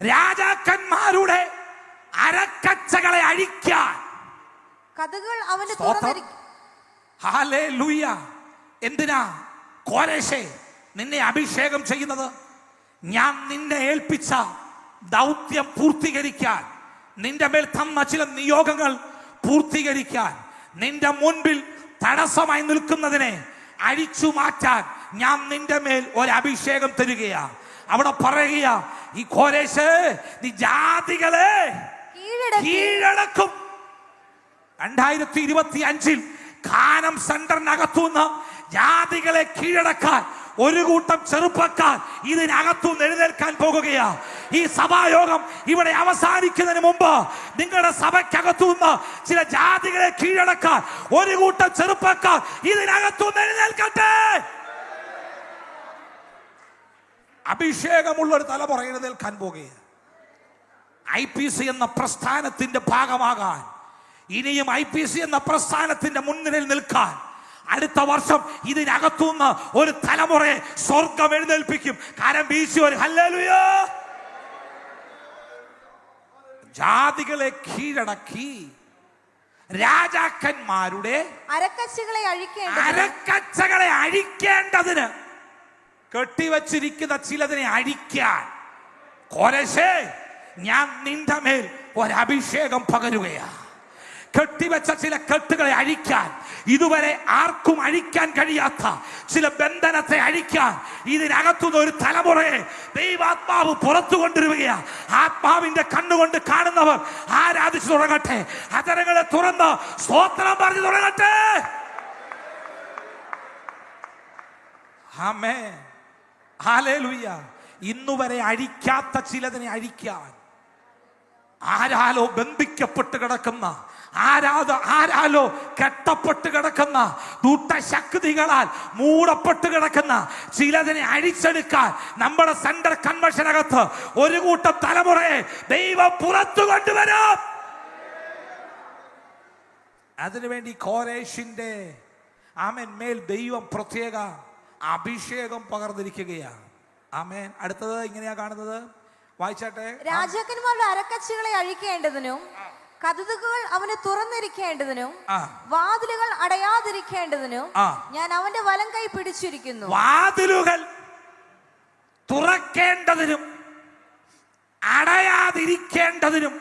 രാജാക്കന്മാരുടെ അരക്കച്ചകളെ അഴിക്കാൻ കഥകൾ അവന് തുറന്നിരിക്കും. ഹല്ലേലൂയ. എന്തിനാ കോരേശേ നിന്നെ അഭിഷേകം ചെയ്യുന്നത്? ഞാൻ നിന്നെ ഏൽപ്പിച്ച ദൗത്യം പൂർത്തീകരിക്കാൻ, നിന്റെ മേൽ തന്ന ചില നിയോഗങ്ങൾ പൂർത്തീകരിക്കാൻ, നിന്റെ മുൻപിൽ തടസ്സമായി നിൽക്കുന്നതിനെ അഴിച്ചു മാറ്റാൻ ഞാൻ നിന്റെ മേൽ ഒരു അഭിഷേകം തരികയാ. അവിടെ പറയുക, ഈ കോരേശേ നീ ജാതികളെ കീഴടക്കും. 2025 കാനം സെന്ററിനകത്തുനിന്ന് ജാതികളെ കീഴടക്കാൻ ഒരു കൂട്ടം ചെറുപ്പക്കാർ ഇതിനകത്തുനിന്ന് എഴുന്നേൽക്കാൻ പോകുകയാ. ഈ സഭായോഗം ഇവിടെ അവസാനിക്കുന്നതിന് മുമ്പ് നിങ്ങളുടെ സഭയ്ക്കകത്തുനിന്ന് ചില ജാതികളെ കീഴടക്കാൻ ഒരു കൂട്ടം ചെറുപ്പക്കാർ ഇതിനകത്തുനിന്ന് എഴുന്നേൽക്കട്ടെ. അഭിഷേകമുള്ള ഒരു തലമുറ എഴുന്നേൽക്കാൻ പോകുകയാണ്. IPC എന്ന പ്രസ്ഥാനത്തിന്റെ ഭാഗമാകാൻ, ഇനിയും IPC എന്ന പ്രസ്ഥാനത്തിന്റെ മുൻനിരയിൽ നിൽക്കാൻ അടുത്ത വർഷം ഇതിനകത്തുനിന്ന് ഒരു തലമുറയെ സ്വർഗം എഴുന്നേൽപ്പിക്കും. കാരണം വീശി ഒരു ഹല്ലേലൂയ. ജാതികളെ കീഴടക്കി രാജാക്കന്മാരുടെ അരക്കച്ചകളെ അഴിക്കേണ്ടതിന്, കെട്ടിവച്ചിരിക്കുന്ന ചിലതിനെ അഴിക്കാൻ കോരേശേ ഞാൻ നിന്റെ മേൽ ഒരഭിഷേകം പകരുകയാ. കെട്ടിവെച്ച ചില കെട്ടുകളെ അഴിക്കാൻ, ഇതുവരെ ആർക്കും അഴിക്കാൻ കഴിയാത്ത ചില ബന്ധനത്തെ അഴിക്കാൻ ഇതിനകത്തുനിന്ന് ഒരു തലമുറയെ ദൈവാത്മാവ് പുറത്തു കൊണ്ടുവരികയാണ്. ആത്മാവിന്റെ കണ്ണുകൊണ്ട് കാണുന്നവർ ആരാധിച്ചു തുടങ്ങട്ടെ. അതരങ്ങളെ തുറന്ന് സ്തോത്രം പറഞ്ഞു തുടങ്ങട്ടെ. ആമേൻ, ഹല്ലേലൂയ. ഇന്നുവരെ അഴിക്കാത്ത ചിലതിനെ അഴിക്കാൻ, ആരാലോ ബന്ധിക്കപ്പെട്ട് കിടക്കുന്ന, ആരാലോ കെട്ടപ്പെട്ട് കിടക്കുന്ന, ദൂഷ്ടശക്തികളാൽ മൂടപ്പെട്ട് കിടക്കുന്ന ചിലതിനെ അഴിച്ചെടുക്കാൻ നമ്മുടെ സെൻട്രൽ കൺവെൻഷനകത്ത് ഒരു കൂട്ടം തലമുറയെ ദൈവം പുറത്തു കൊണ്ടുവരും. അതിനുവേണ്ടി കോരേശിന്റെ ആമേൻ മേൽ ദൈവം പ്രത്യേക അഭിഷേകം പകർന്നിരിക്കുകയാണ്. ആമേൻ. അടുത്തത് ഇങ്ങനെയാ കാണുന്നത്, വായിച്ചാട്ടെ. രാജാക്കന്മാരുടെ അരക്കച്ചുകളെ അഴിക്കേണ്ടതിനും കതകുകൾ അവന് തുറന്നിരിക്കേണ്ടതിനും വാതിലുകൾ അടയാതിരിക്കേണ്ടതിനും ഞാൻ അവന്റെ വലം കൈ പിടിച്ചിരിക്കുന്നു. വാതിലുകൾ തുറക്കേണ്ടതിനും അടയാതിരിക്കേണ്ടതിനും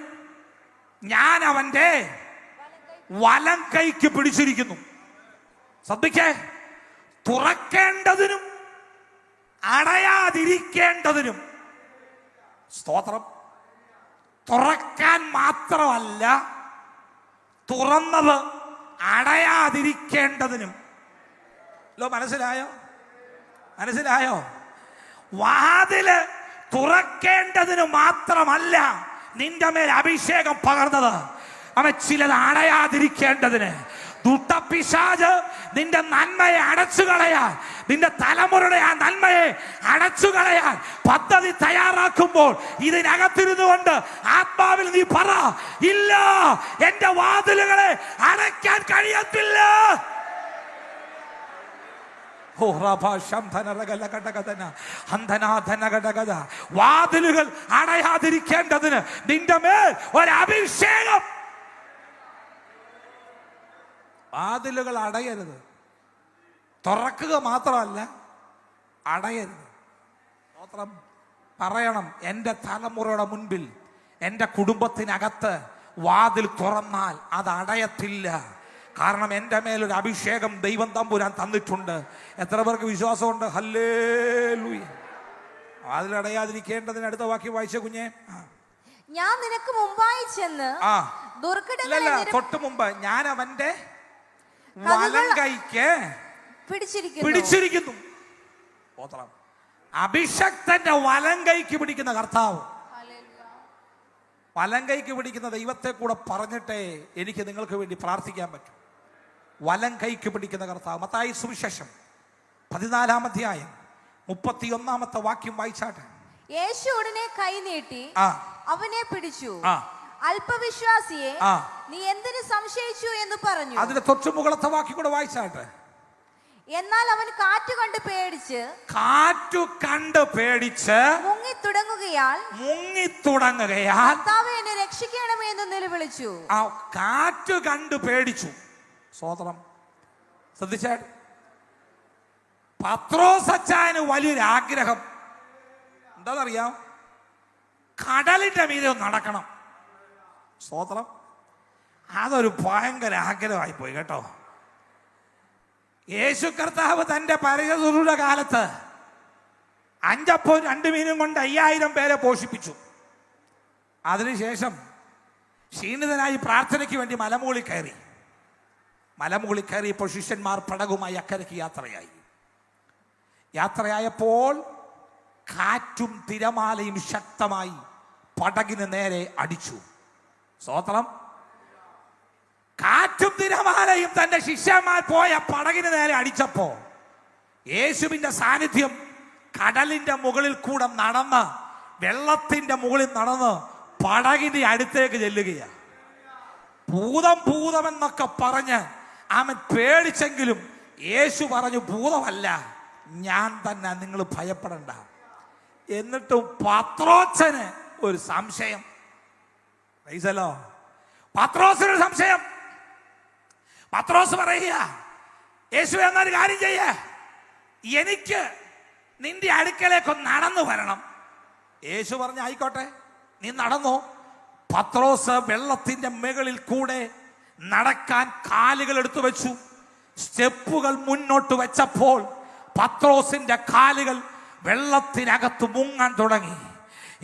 ഞാൻ അവന്റെ വലം കൈക്ക് പിടിച്ചിരിക്കുന്നു. ശ്രദ്ധിക്കേ, തുറക്കേണ്ടതിനും അടയാതിരിക്കേണ്ടതിനും. സ്തോത്രം. തുറക്കാൻ മാത്രമല്ല, തുറന്നത് അടയാതിരിക്കേണ്ടതിനും. മനസ്സിലായോ? മനസ്സിലായോ? വാതില് തുറക്കേണ്ടതിന് മാത്രമല്ല നിന്റെ മേൽ അഭിഷേകം പകർന്നത്, അവൻ ചിലത് അടയാതിരിക്കേണ്ടതിന്. ദുഷ്ടപിശാച് നിന്റെ നന്മയെ അടച്ചു കളയാൻ, നിന്റെ തലമുറയുടെ ആ നന്മയെ അടച്ചു കളയാൻ പദ്ധതി തയ്യാറാക്കുമ്പോൾ ഇതിനകത്തിരുന്നു കൊണ്ട് ആത്മാവിൽ നീ പറ, ഇല്ല, എന്റെ വാതിലുകളെ അടയ്ക്കാൻ കഴിയത്തില്ല. വാതിലുകൾ അടയാതിരിക്കേണ്ടതിന് നിന്റെ മേൽ ഒരഭിഷേകം. വാതിലുകൾ അടയരുത്, തുറക്കുക മാത്രമല്ല അടയരുത്. സ്തോത്രം. പറയണം, എൻ്റെ തലമുറയുടെ മുൻപിൽ എൻ്റെ കുടുംബത്തിനകത്ത് വാതിൽ തുറന്നാൽ അത് അടയത്തില്ല. കാരണം എൻ്റെ മേലൊരു അഭിഷേകം ദൈവം തമ്പുരാൻ തന്നിട്ടുണ്ട്. എത്ര പേർക്ക് വിശ്വാസമുണ്ട്? ഹല്ലേലൂയ. വാതിലടയാതിരിക്കേണ്ടതിന് അടുത്ത വാക്യം വായിച്ച കുഞ്ഞെ. ഞാൻ നിനക്ക് മുമ്പായി ചെന്ന് തൊട്ട് മുമ്പ് ഞാൻ അവന്റെ വലം കൈക്ക് പിടിച്ചിരിക്കുന്നു. അഭിഷക്തന്റെ വലം കൈക്ക് പിടിക്കുന്ന കർത്താവ്. വലം കൈക്ക് പിടിക്കുന്ന ദൈവത്തെ കൂടെ പറഞ്ഞിട്ടേ എനിക്ക് നിങ്ങൾക്ക് വേണ്ടി പ്രാർത്ഥിക്കാൻ പറ്റും. വലം കൈക്ക് പിടിക്കുന്ന കർത്താവ്. മത്തായി സുവിശേഷം 14-ാം അധ്യായം 31-ാമത്തെ വാക്യം വായിച്ചാട്ടെ. യേശു ഉടനെ കൈ നീട്ടി അവനെ പിടിച്ചു. അല്പവിശ്വാസിയെ, നീ എന്തിനു സംശയിച്ചു എന്ന് പറഞ്ഞു. അതിന്റെ തൊട്ടു മുകളത്തെ വാക്യം കൂടെ വായിച്ചാട്ടെ. എന്നാൽ അവൻ കാറ്റു കണ്ട് പേടിച്ച് മുങ്ങിത്തുടങ്ങുകയാൽ കർത്താവേ, എന്നെ രക്ഷിക്കണമേ എന്ന് നിലവിളിച്ചു. ആ കാറ്റ് കണ്ട് പേടിച്ചു. സ്തോത്രം. ശ്രദ്ധിച്ചാൽ പത്രോസ് അച്ചായന് വലിയൊരു ആഗ്രഹം എന്താണെന്നറിയാം? കടലിന്റെ മീതെ നടക്കണം. സ്തോത്രം. അതൊരു ഭയങ്കര ആഗ്രഹമായി പോയി കേട്ടോ. യേശു കർത്താവ് തന്റെ പരിശുദ്ധ കാലത്ത് 5 അപ്പവും 2 മീനും കൊണ്ട് 5000 പേരെ പോഷിപ്പിച്ചു. അതിനുശേഷം ക്ഷീണിതനായി പ്രാർത്ഥനയ്ക്ക് വേണ്ടി മലമുകളിൽ കയറിയപ്പോൾ ശിഷ്യന്മാർ പടകുമായി അക്കരയ്ക്ക് യാത്രയായപ്പോൾ കാറ്റും തിരമാലയും ശക്തമായി പടകിന് നേരെ അടിച്ചു. സ്തോത്രം. കാറ്റും തിരമാലയും തന്റെ ശിഷ്യന്മാർ പോയ പടകിന് നേരെ അടിച്ചപ്പോ യേശുവിന്റെ സാന്നിധ്യം കടലിന്റെ മുകളിൽ കൂടെ നടന്ന്, വെള്ളത്തിന്റെ മുകളിൽ നടന്ന് പടകിന്റെ അടുത്തേക്ക് ചെല്ലുകയാണ്. ഭൂതമെന്നൊക്കെ പറഞ്ഞ് അവൻ പേടിച്ചെങ്കിലും യേശു പറഞ്ഞു, ഭൂതമല്ല, ഞാൻ തന്നെ, നിങ്ങൾ ഭയപ്പെടണ്ട. എന്നിട്ടും പത്രോസിന് ഒരു സംശയം. പത്രോസിനൊരു സംശയം. പത്രോസ് പറയുക, യേശു എന്നൊരു കാര്യം ചെയ്യ, എനിക്ക് നിന്റെ അടുക്കലേക്കൊന്ന് നടന്നു വരണം. യേശു പറഞ്ഞു, ആയിക്കോട്ടെ, നീ നടന്നു. പത്രോസ് വെള്ളത്തിന്റെ മുകളിൽ കൂടെ നടക്കാൻ കാലുകൾ എടുത്തു വെച്ചു. സ്റ്റെപ്പുകൾ മുന്നോട്ട് വെച്ചപ്പോൾ പത്രോസിന്റെ കാലുകൾ വെള്ളത്തിനകത്ത് മുങ്ങാൻ തുടങ്ങി.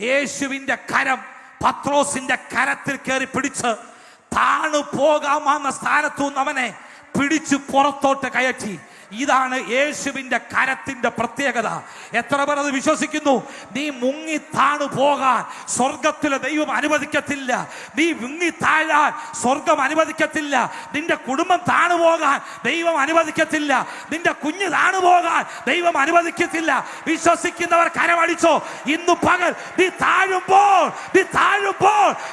യേശുവിന്റെ കരം പത്രോസിന്റെ കരത്തിൽ കയറി പിടിച്ച് താണു പോകാമെന്ന സ്ഥാനത്തു നിന്ന് അവനെ പിടിച്ചു പുറത്തോട്ട് കയറ്റി. ഇതാണ് യേശുവിന്റെ കരത്തിന്റെ പ്രത്യേകത. എത്ര പേർ അത് വിശ്വസിക്കുന്നു? നീ മുങ്ങി താണു പോകാൻ സ്വർഗത്തിലെ ദൈവം അനുവദിക്കത്തില്ല. നീ മുങ്ങി താഴാൻ സ്വർഗം അനുവദിക്കത്തില്ല. നിന്റെ കുടുംബം താണു പോകാൻ ദൈവം അനുവദിക്കത്തില്ല. നിന്റെ കുഞ്ഞ് താണു പോകാൻ ദൈവം അനുവദിക്കത്തില്ല. വിശ്വസിക്കുന്നവർ കരമടിച്ചോ. ഇന്നു പകൽ നീ താഴുമ്പോൾ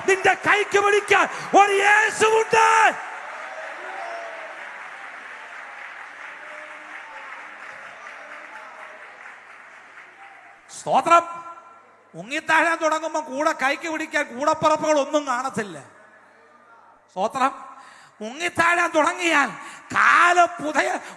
നിന്റെ കൈക്ക് പിടിക്കാൻ ഒരു യേശുവുണ്ട്. സ്തോത്രം. മുങ്ങിത്താഴാൻ തുടങ്ങുമ്പോൾ കൂടെ കൈക്ക് പിടിക്കാൻ കൂടപ്പുറപ്പുകൾ ഒന്നും കാണത്തില്ല. സ്തോത്രം. മുങ്ങിത്താഴാൻ തുടങ്ങിയാൽ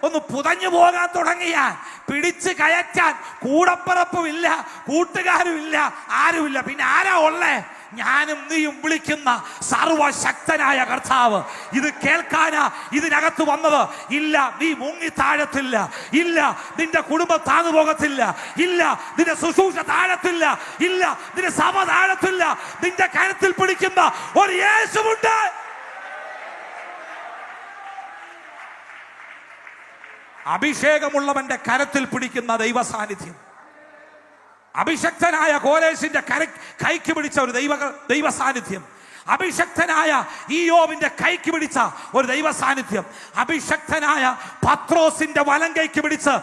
ഒന്ന് പുതഞ്ഞു പോകാൻ തുടങ്ങിയാൽ പിടിച്ച് കയറ്റാൻ കൂടപ്പുറപ്പുമില്ല, കൂട്ടുകാരുമില്ല, ആരുമില്ല. പിന്നെ ആരാ ഉള്ളേ? ഞാനും നീയും വിളിക്കുന്ന സർവശക്തനായ കർത്താവ്. ഇത് കേൾക്കാനാ ഇതിനകത്ത് വന്നത്. ഇല്ല, നീ മുങ്ങി താഴത്തില്ല. ഇല്ല, നിന്റെ കുടുംബം താഴ്ന്നു പോകത്തില്ല. ഇല്ല, നിന്റെ ശുശ്രൂഷ താഴത്തില്ല. ഇല്ല, നിന്റെ സഭ താഴത്തില്ല. നിന്റെ കരത്തിൽ പിടിക്കുന്ന ഒരു യേശുവുണ്ട്. അഭിഷേകമുള്ളവന്റെ കരത്തിൽ പിടിക്കുന്ന ദൈവ സാന്നിധ്യം. അഭിഷക്തനായ കോരേശിന്റെ കൈക്ക് പിടിച്ച ഒരു ദൈവ സാന്നിധ്യം. അഭിഷക്തനായ ഇയ്യോബിന്റെ കൈക്ക് പിടിച്ച ഒരു ദൈവ സാന്നിധ്യം. അഭിഷക്തനായ പത്രോസിന്റെ വലം കൈക്ക് പിടിച്ച്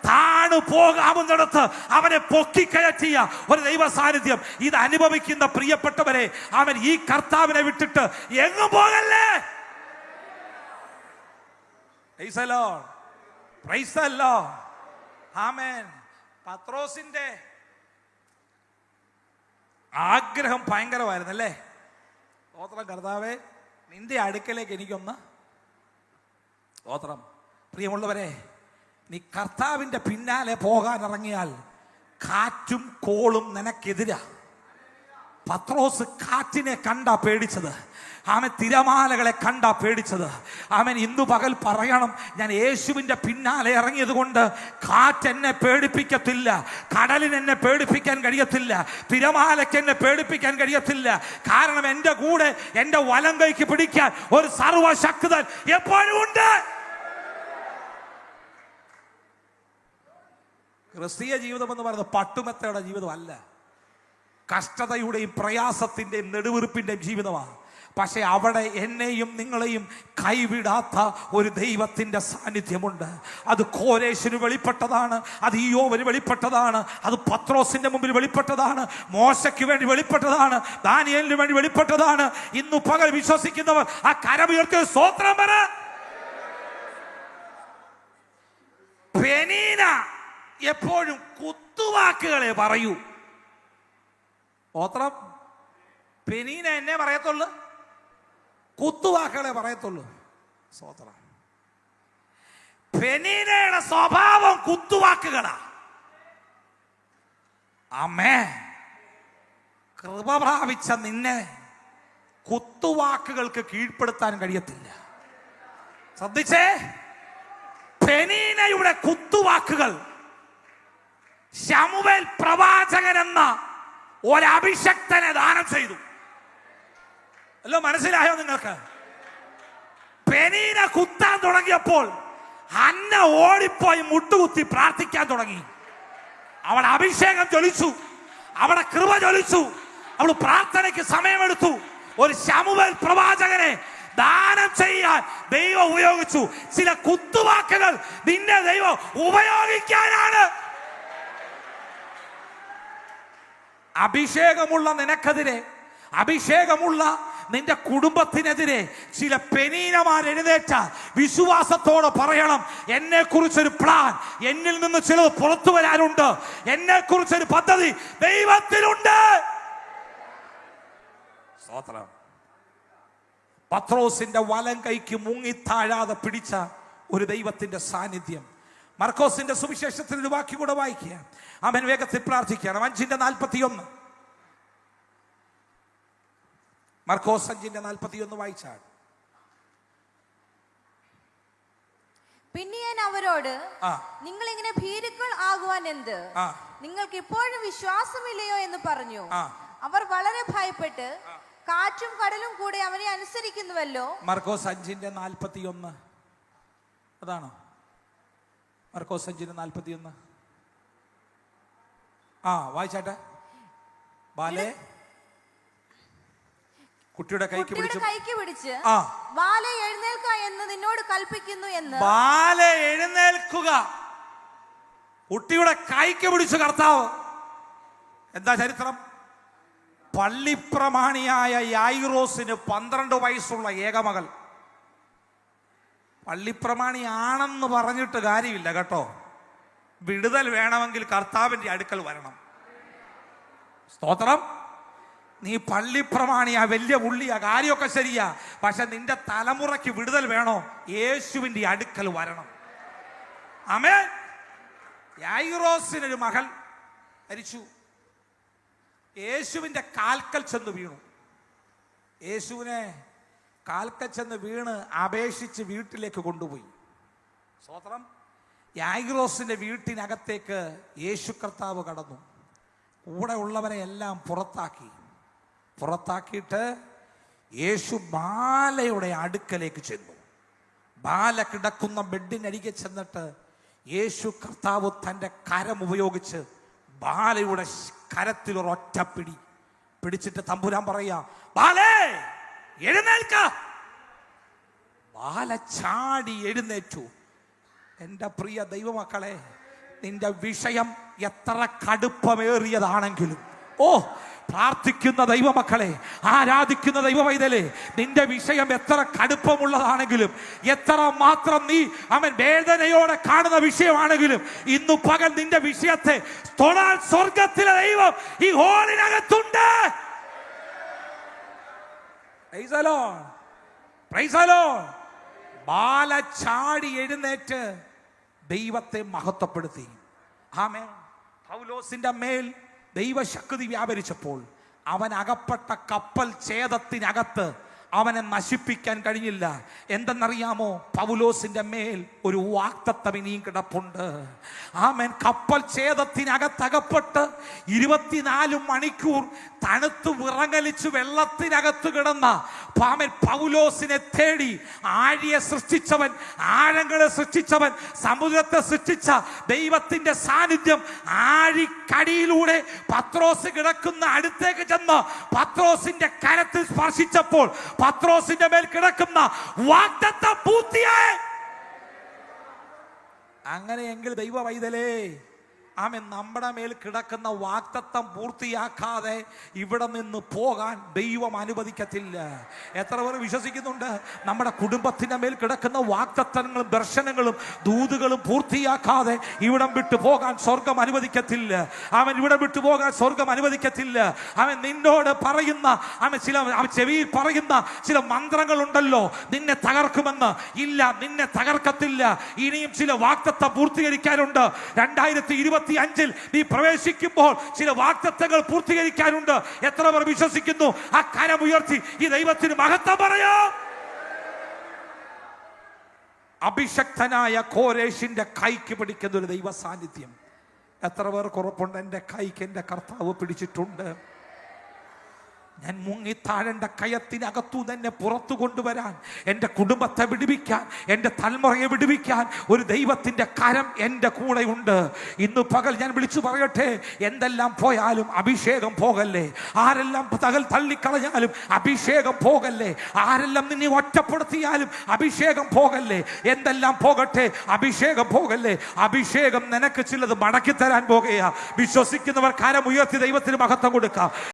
താണു പോകാവുന്നിടത്ത് അവനെ പൊക്കിക്കയറ്റിയ ഒരു ദൈവ സാന്നിധ്യം. ഇത് അനുഭവിക്കുന്ന പ്രിയപ്പെട്ടവരെ, അവൻ ഈ കർത്താവിനെ വിട്ടിട്ട് എങ്ങും പോകല്ലേ. Praise the Lord. ആമേൻ. പത്രോസിന്റെ ആഗ്രഹം ഭയങ്കരമായിരുന്നു അല്ലേ? സ്തോത്രം. കർത്താവേ, നിന്റെ അടുക്കലേക്ക് എനിക്കൊന്ന്. സ്തോത്രം. പ്രിയമുള്ളവരെ, നീ കർത്താവിന്റെ പിന്നാലെ പോകാൻ ഇറങ്ങിയാൽ കാറ്റും കോളും നിനക്കെതിരാ. പത്രോസ് കാറ്റിനെ കണ്ടാ പേടിച്ചത്, അവൻ തിരമാലകളെ കണ്ടാ പേടിച്ചത്. അവൻ ഇന്നു പകൽ പറയണം, ഞാൻ യേശുവിൻ്റെ പിന്നാലെ ഇറങ്ങിയത് കൊണ്ട് കാറ്റ് എന്നെ പേടിപ്പിക്കത്തില്ല, കടലിന് എന്നെ പേടിപ്പിക്കാൻ കഴിയത്തില്ല, തിരമാലയ്ക്ക് എന്നെ പേടിപ്പിക്കാൻ കഴിയത്തില്ല. കാരണം എൻ്റെ കൂടെ എൻ്റെ വലം കൈക്ക് പിടിക്കാൻ ഒരു സർവശക്തൻ എപ്പോഴും ഉണ്ട്. ക്രിസ്തീയ ജീവിതം എന്ന് പറയുന്നത് പട്ടുമെത്തയുടെ ജീവിതമല്ല, കഷ്ടതയുടെയും പ്രയാസത്തിൻ്റെയും നെടുവീർപ്പിൻ്റെയും ജീവിതമാണ്. പക്ഷെ അവിടെ എന്നെയും നിങ്ങളെയും കൈവിടാത്ത ഒരു ദൈവത്തിൻ്റെ സാന്നിധ്യമുണ്ട്. അത് കോരേശിന് വെളിപ്പെട്ടതാണ്, അത് ഇയ്യോബിന് വെളിപ്പെട്ടതാണ്, അത് പത്രോസിന്റെ മുമ്പിൽ വെളിപ്പെട്ടതാണ്, മോശയ്ക്ക് വേണ്ടി വെളിപ്പെട്ടതാണ്, ദാനിയേലിന് വേണ്ടി വെളിപ്പെട്ടതാണ്. ഇന്നു പകൽ വിശ്വസിക്കുന്നവർ ആ കരമുയർത്തി സ്തോത്രം പറ. പെനീന എപ്പോഴും കുത്തുവാക്കുകളെ പറയൂ. സ്തോത്രം. പെനീന എന്നെ പറയത്തുള്ളൂ, കുത്തുവാക്കുകളെ പറയത്തുള്ളൂ. സ്തോത്രം. പെനീനയുടെ സ്വഭാവം കുത്തുവാക്കുകളാ. അമ്മേ, കൃപ പ്രാപിച്ച നിന്നെ കുത്തുവാക്കുകൾക്ക് കീഴ്പ്പെടുത്താൻ കഴിയത്തില്ല. ശ്രദ്ധിച്ചേ, പെനീനയുടെ കുത്തുവാക്കുകൾ ശമൂവേൽ പ്രവാചകൻ എന്ന ഒരഭിഷക്തനെ ദാനം ചെയ്തു. അല്ലോ, മനസ്സിലായോ നിങ്ങൾക്ക്? പെനീന കുത്താൻ തുടങ്ങിയപ്പോൾ ഹന്ന ഓടിപ്പോയി മുട്ടുകുത്തി പ്രാർത്ഥിക്കാൻ തുടങ്ങി. അവൾ അഭിഷേകം ജ്വലിച്ചു, അവളെ കൃപ ജ്വലിച്ചു, അവൾ പ്രാർത്ഥനയ്ക്ക് സമയമെടുത്തു. ഒരു ശമൂവേൽ പ്രവാചകനെ ദാനം ചെയ്യാൻ ദൈവം ഉപയോഗിച്ചു. ചില കുത്തുവാക്കുകൾ നിന്നെ ദൈവം ഉപയോഗിക്കാനാണ്. അഭിഷേകമുള്ള നിനക്കെതിരെ, അഭിഷേകമുള്ള നിന്റെ കുടുംബത്തിനെതിരെ ചില പെനീനമാർ എഴുന്നേറ്റ വിശ്വാസത്തോടെ പറയണം, എന്നെ കുറിച്ചൊരു പ്ലാൻ, എന്നിൽ നിന്ന് ചിലത് പുറത്തു വരാനുണ്ട്, എന്നെ കുറിച്ചൊരു പദ്ധതി ദൈവത്തിലുണ്ട്. സ്തോത്രം. പത്രോസിന്റെ വലം കൈക്ക് മുങ്ങിത്താഴാതെ പിടിച്ച ഒരു ദൈവത്തിന്റെ സാന്നിധ്യം. മർക്കോസിന്റെ സുവിശേഷത്തിൽ ഒരു വാക്യം കൂടെ വായിക്കുക. അവൻ വേഗത്തിൽ പ്രാർത്ഥിക്കണം. 5:41. മർക്കോസ് 5:41 വായിച്ചാൽ. പിന്നെ ഞാൻ അവരോട്, നിങ്ങൾ ഇങ്ങനെ ഭീരുക്കൾ ആകുവാൻ എന്ത്? നിങ്ങൾക്ക് ഇപ്പോഴും വിശ്വാസമില്ലയോ എന്ന് പറഞ്ഞു. അവർ വളരെ ഭയപ്പെട്ട് കാറ്റും കടലും കൂടെ അവനെ അനുസരിക്കുന്നുവല്ലോ. മർക്കോസ് 5:41 അതാണോ? മർക്കോസ് 5:41 വായിച്ചാട്ടെ. ബാലെ കുട്ടിയുടെ കൈക്ക് പിടിച്ച് ബാലെ എഴുന്നേൽക്കുക എന്ന് നിന്നോട് കൽപ്പിക്കുന്നു എന്ന്. ബാലെ എഴുന്നേൽക്കുക, കുട്ടിയുടെ കൈക്ക് പിടിച്ചു കർത്താവ്. എന്താ ചരിത്രം? പള്ളിപ്രമാണിയായ യായിറോസിന് 12 വയസ്സുള്ള ഏകമകൾ. പള്ളിപ്രമാണി ആണെന്ന് പറഞ്ഞിട്ട് കാര്യമില്ല കേട്ടോ. വിടുതൽ വേണമെങ്കിൽ കർത്താവിന്റെ അടുക്കൽ വരണം. സ്തോത്രം. നീ പള്ളിപ്രമാണിയാ, വലിയ പുള്ളിയാ, കാര്യമൊക്കെ ശരിയാ, പക്ഷെ നിന്റെ തലമുറയ്ക്ക് വിടുതൽ വേണോ? യേശുവിന്റെ അടുക്കൽ വരണം. ആമേൻ. യായിറോസിനൊരു മകൾ മരിച്ചു. യേശുവിന്റെ കാൽക്കൽ ചെന്ന് വീണു. യേശുവിനെ കാൽക്കൽ ചെന്ന് വീണ് അപേക്ഷിച്ച് വീട്ടിലേക്ക് കൊണ്ടുപോയി. സ്തോത്രം. യായിറോസിന്റെ വീട്ടിനകത്തേക്ക് യേശു കർത്താവ് കടന്നു. കൂടെ ഉള്ളവരെ എല്ലാം പുറത്താക്കിയിട്ട് യേശു ബാലയുടെ അടുക്കലേക്ക് ചെന്നു. ബാല കിടക്കുന്ന ബെഡിനരികെ ചെന്നിട്ട് യേശു കർത്താവ് തൻ്റെ കരം ഉപയോഗിച്ച് ബാലയുടെ കരത്തിൽ ഒരൊറ്റ പിടിച്ചിട്ട് തമ്പുരാൻ പറയാ, ബാലേ എഴുന്നേൽക്ക. ബാല ചാടി എഴുന്നേറ്റു. എൻ്റെ പ്രിയ ദൈവമക്കളെ, നിന്റെ വിഷയം എത്ര കടുപ്പമേറിയതാണെങ്കിലും, പ്രാർത്ഥിക്കുന്ന ദൈവമക്കളെ, ആരാധിക്കുന്ന ദൈവവൈതലേ, നിന്റെ വിഷയം എത്ര കടുപ്പമുള്ളതാണെങ്കിലും, എത്ര മാത്രം നീ വേദനയോടെ കാണുന്ന വിഷയമാണെങ്കിലും, ഇന്നു പകൽ നിന്റെ വിഷയത്തെ തൊടാൻ സ്വർഗത്തിലെ ദൈവം ഈ ഹോളിനകത്തുണ്ട്. Praise the Lord, praise the Lord. ബാല ചാടി എഴുന്നേറ്റ് ദൈവത്തെ മഹത്വപ്പെടുത്തി. ആമേൻ. പൗലോസിന്റെ മേൽ ദൈവശക്തി വ്യാപരിച്ചപ്പോൾ അവൻ അകപ്പെട്ട കപ്പൽ ഛേദത്തിനകത്ത് അവനെ നശിപ്പിക്കാൻ കഴിഞ്ഞില്ല. എന്തെന്നറിയാമോ? പൗലോസിന്റെ മേൽ ഒരു വാഗ്ദത്തം ഇനിയും കിടപ്പുണ്ട്. ആമേൻ. കപ്പൽ ഛേദത്തിനകത്തകപ്പെട്ട് 24 മണിക്കൂർ തണുത്ത് വിറങ്ങലിച്ച് വെള്ളത്തിനകത്ത് കിടന്ന ആമേൻ പൗലോസിനെ തേടി ആഴിയെ സൃഷ്ടിച്ചവൻ, ആഴങ്ങളെ സൃഷ്ടിച്ചവൻ, സമുദ്രത്തെ സൃഷ്ടിച്ച ദൈവത്തിന്റെ സാന്നിധ്യം ആഴിക്കടിയിലൂടെ പത്രോസ് കിടക്കുന്ന അടുത്തേക്ക് ചെന്ന് പത്രോസിന്റെ കരത്തിൽ സ്പർശിച്ചപ്പോൾ പത്രോസിന്റെ മേൽ കിടക്കുന്ന വാഗ്ദത്തം പൂർത്തിയായി. അങ്ങനെയെങ്കിൽ ദൈവ വൈതലേ, ആമേൻ, നമ്മുടെ മേൽ കിടക്കുന്ന വാഗ്ദത്തം പൂർത്തിയാക്കാതെ ഇവിടെ നിന്ന് പോകാൻ ദൈവം അനുവദിക്കത്തില്ല. എത്ര പേർ വിശ്വസിക്കുന്നുണ്ട്? നമ്മുടെ കുടുംബത്തിന്റെ മേൽ കിടക്കുന്ന വാഗ്ദത്തങ്ങളും ദർശനങ്ങളും ദൂതുകളും പൂർത്തിയാക്കാതെ ഇവിടം വിട്ടു പോകാൻ സ്വർഗം അനുവദിക്കത്തില്ല. അവൻ ഇവിടെ വിട്ടു പോകാൻ സ്വർഗം അനുവദിക്കത്തില്ല. അവൻ നിന്നോട് പറയുന്ന, അവൻ ചെവിയിൽ പറയുന്ന ചില മന്ത്രങ്ങളുണ്ടല്ലോ, നിന്നെ തകർക്കുമെന്ന്. ഇല്ല, നിന്നെ തകർക്കത്തില്ല. ഇനിയും ചില വാഗ്ദത്തം പൂർത്തീകരിക്കാനുണ്ട്. 2025 നീ പ്രവേശിക്കുമ്പോൾ ചില വാഗ്ദത്തങ്ങൾ പൂർത്തീകരിക്കാനുണ്ട്. എത്ര പേർ വിശ്വസിക്കുന്നു? ആ കരമുയർത്തി ഈ ദൈവത്തിന് മഹത്വം പറയാം. അഭിഷക്തനായ കോരേഷിന്റെ കൈക്ക് പിടിക്കുന്ന ഒരു ദൈവ സാന്നിധ്യം. എത്ര പേർക്ക് ഉറപ്പുണ്ട്? എൻ്റെ കൈക്ക് എൻ്റെ കർത്താവ് പിടിച്ചിട്ടുണ്ട്. ഞാൻ മുങ്ങിത്താഴേണ്ട കയത്തിനകത്തു തന്നെ പുറത്തു കൊണ്ടുവരാൻ, എൻ്റെ കുടുംബത്തെ വിടുവിക്കാൻ, എൻ്റെ തലമുറയെ വിടുവിക്കാൻ ഒരു ദൈവത്തിൻ്റെ കരം എൻ്റെ കൂടെയുണ്ട്. ഇന്ന് പകൽ ഞാൻ വിളിച്ചു പറയട്ടെ, എന്തെല്ലാം പോയാലും അഭിഷേകം പോകല്ലേ. ആരെല്ലാം തള്ളിക്കളഞ്ഞാലും അഭിഷേകം പോകല്ലേ. ആരെല്ലാം നിന്നെ ഒറ്റപ്പെടുത്തിയാലും അഭിഷേകം പോകല്ലേ. എന്തെല്ലാം പോകട്ടെ, അഭിഷേകം പോകല്ലേ. അഭിഷേകം നിനക്ക് ചിലത് മടക്കി തരാൻ പോകുകയാ. വിശ്വസിക്കുന്നവർ കരം ഉയർത്തി ദൈവത്തിന് മഹത്വം കൊടുക്കാം.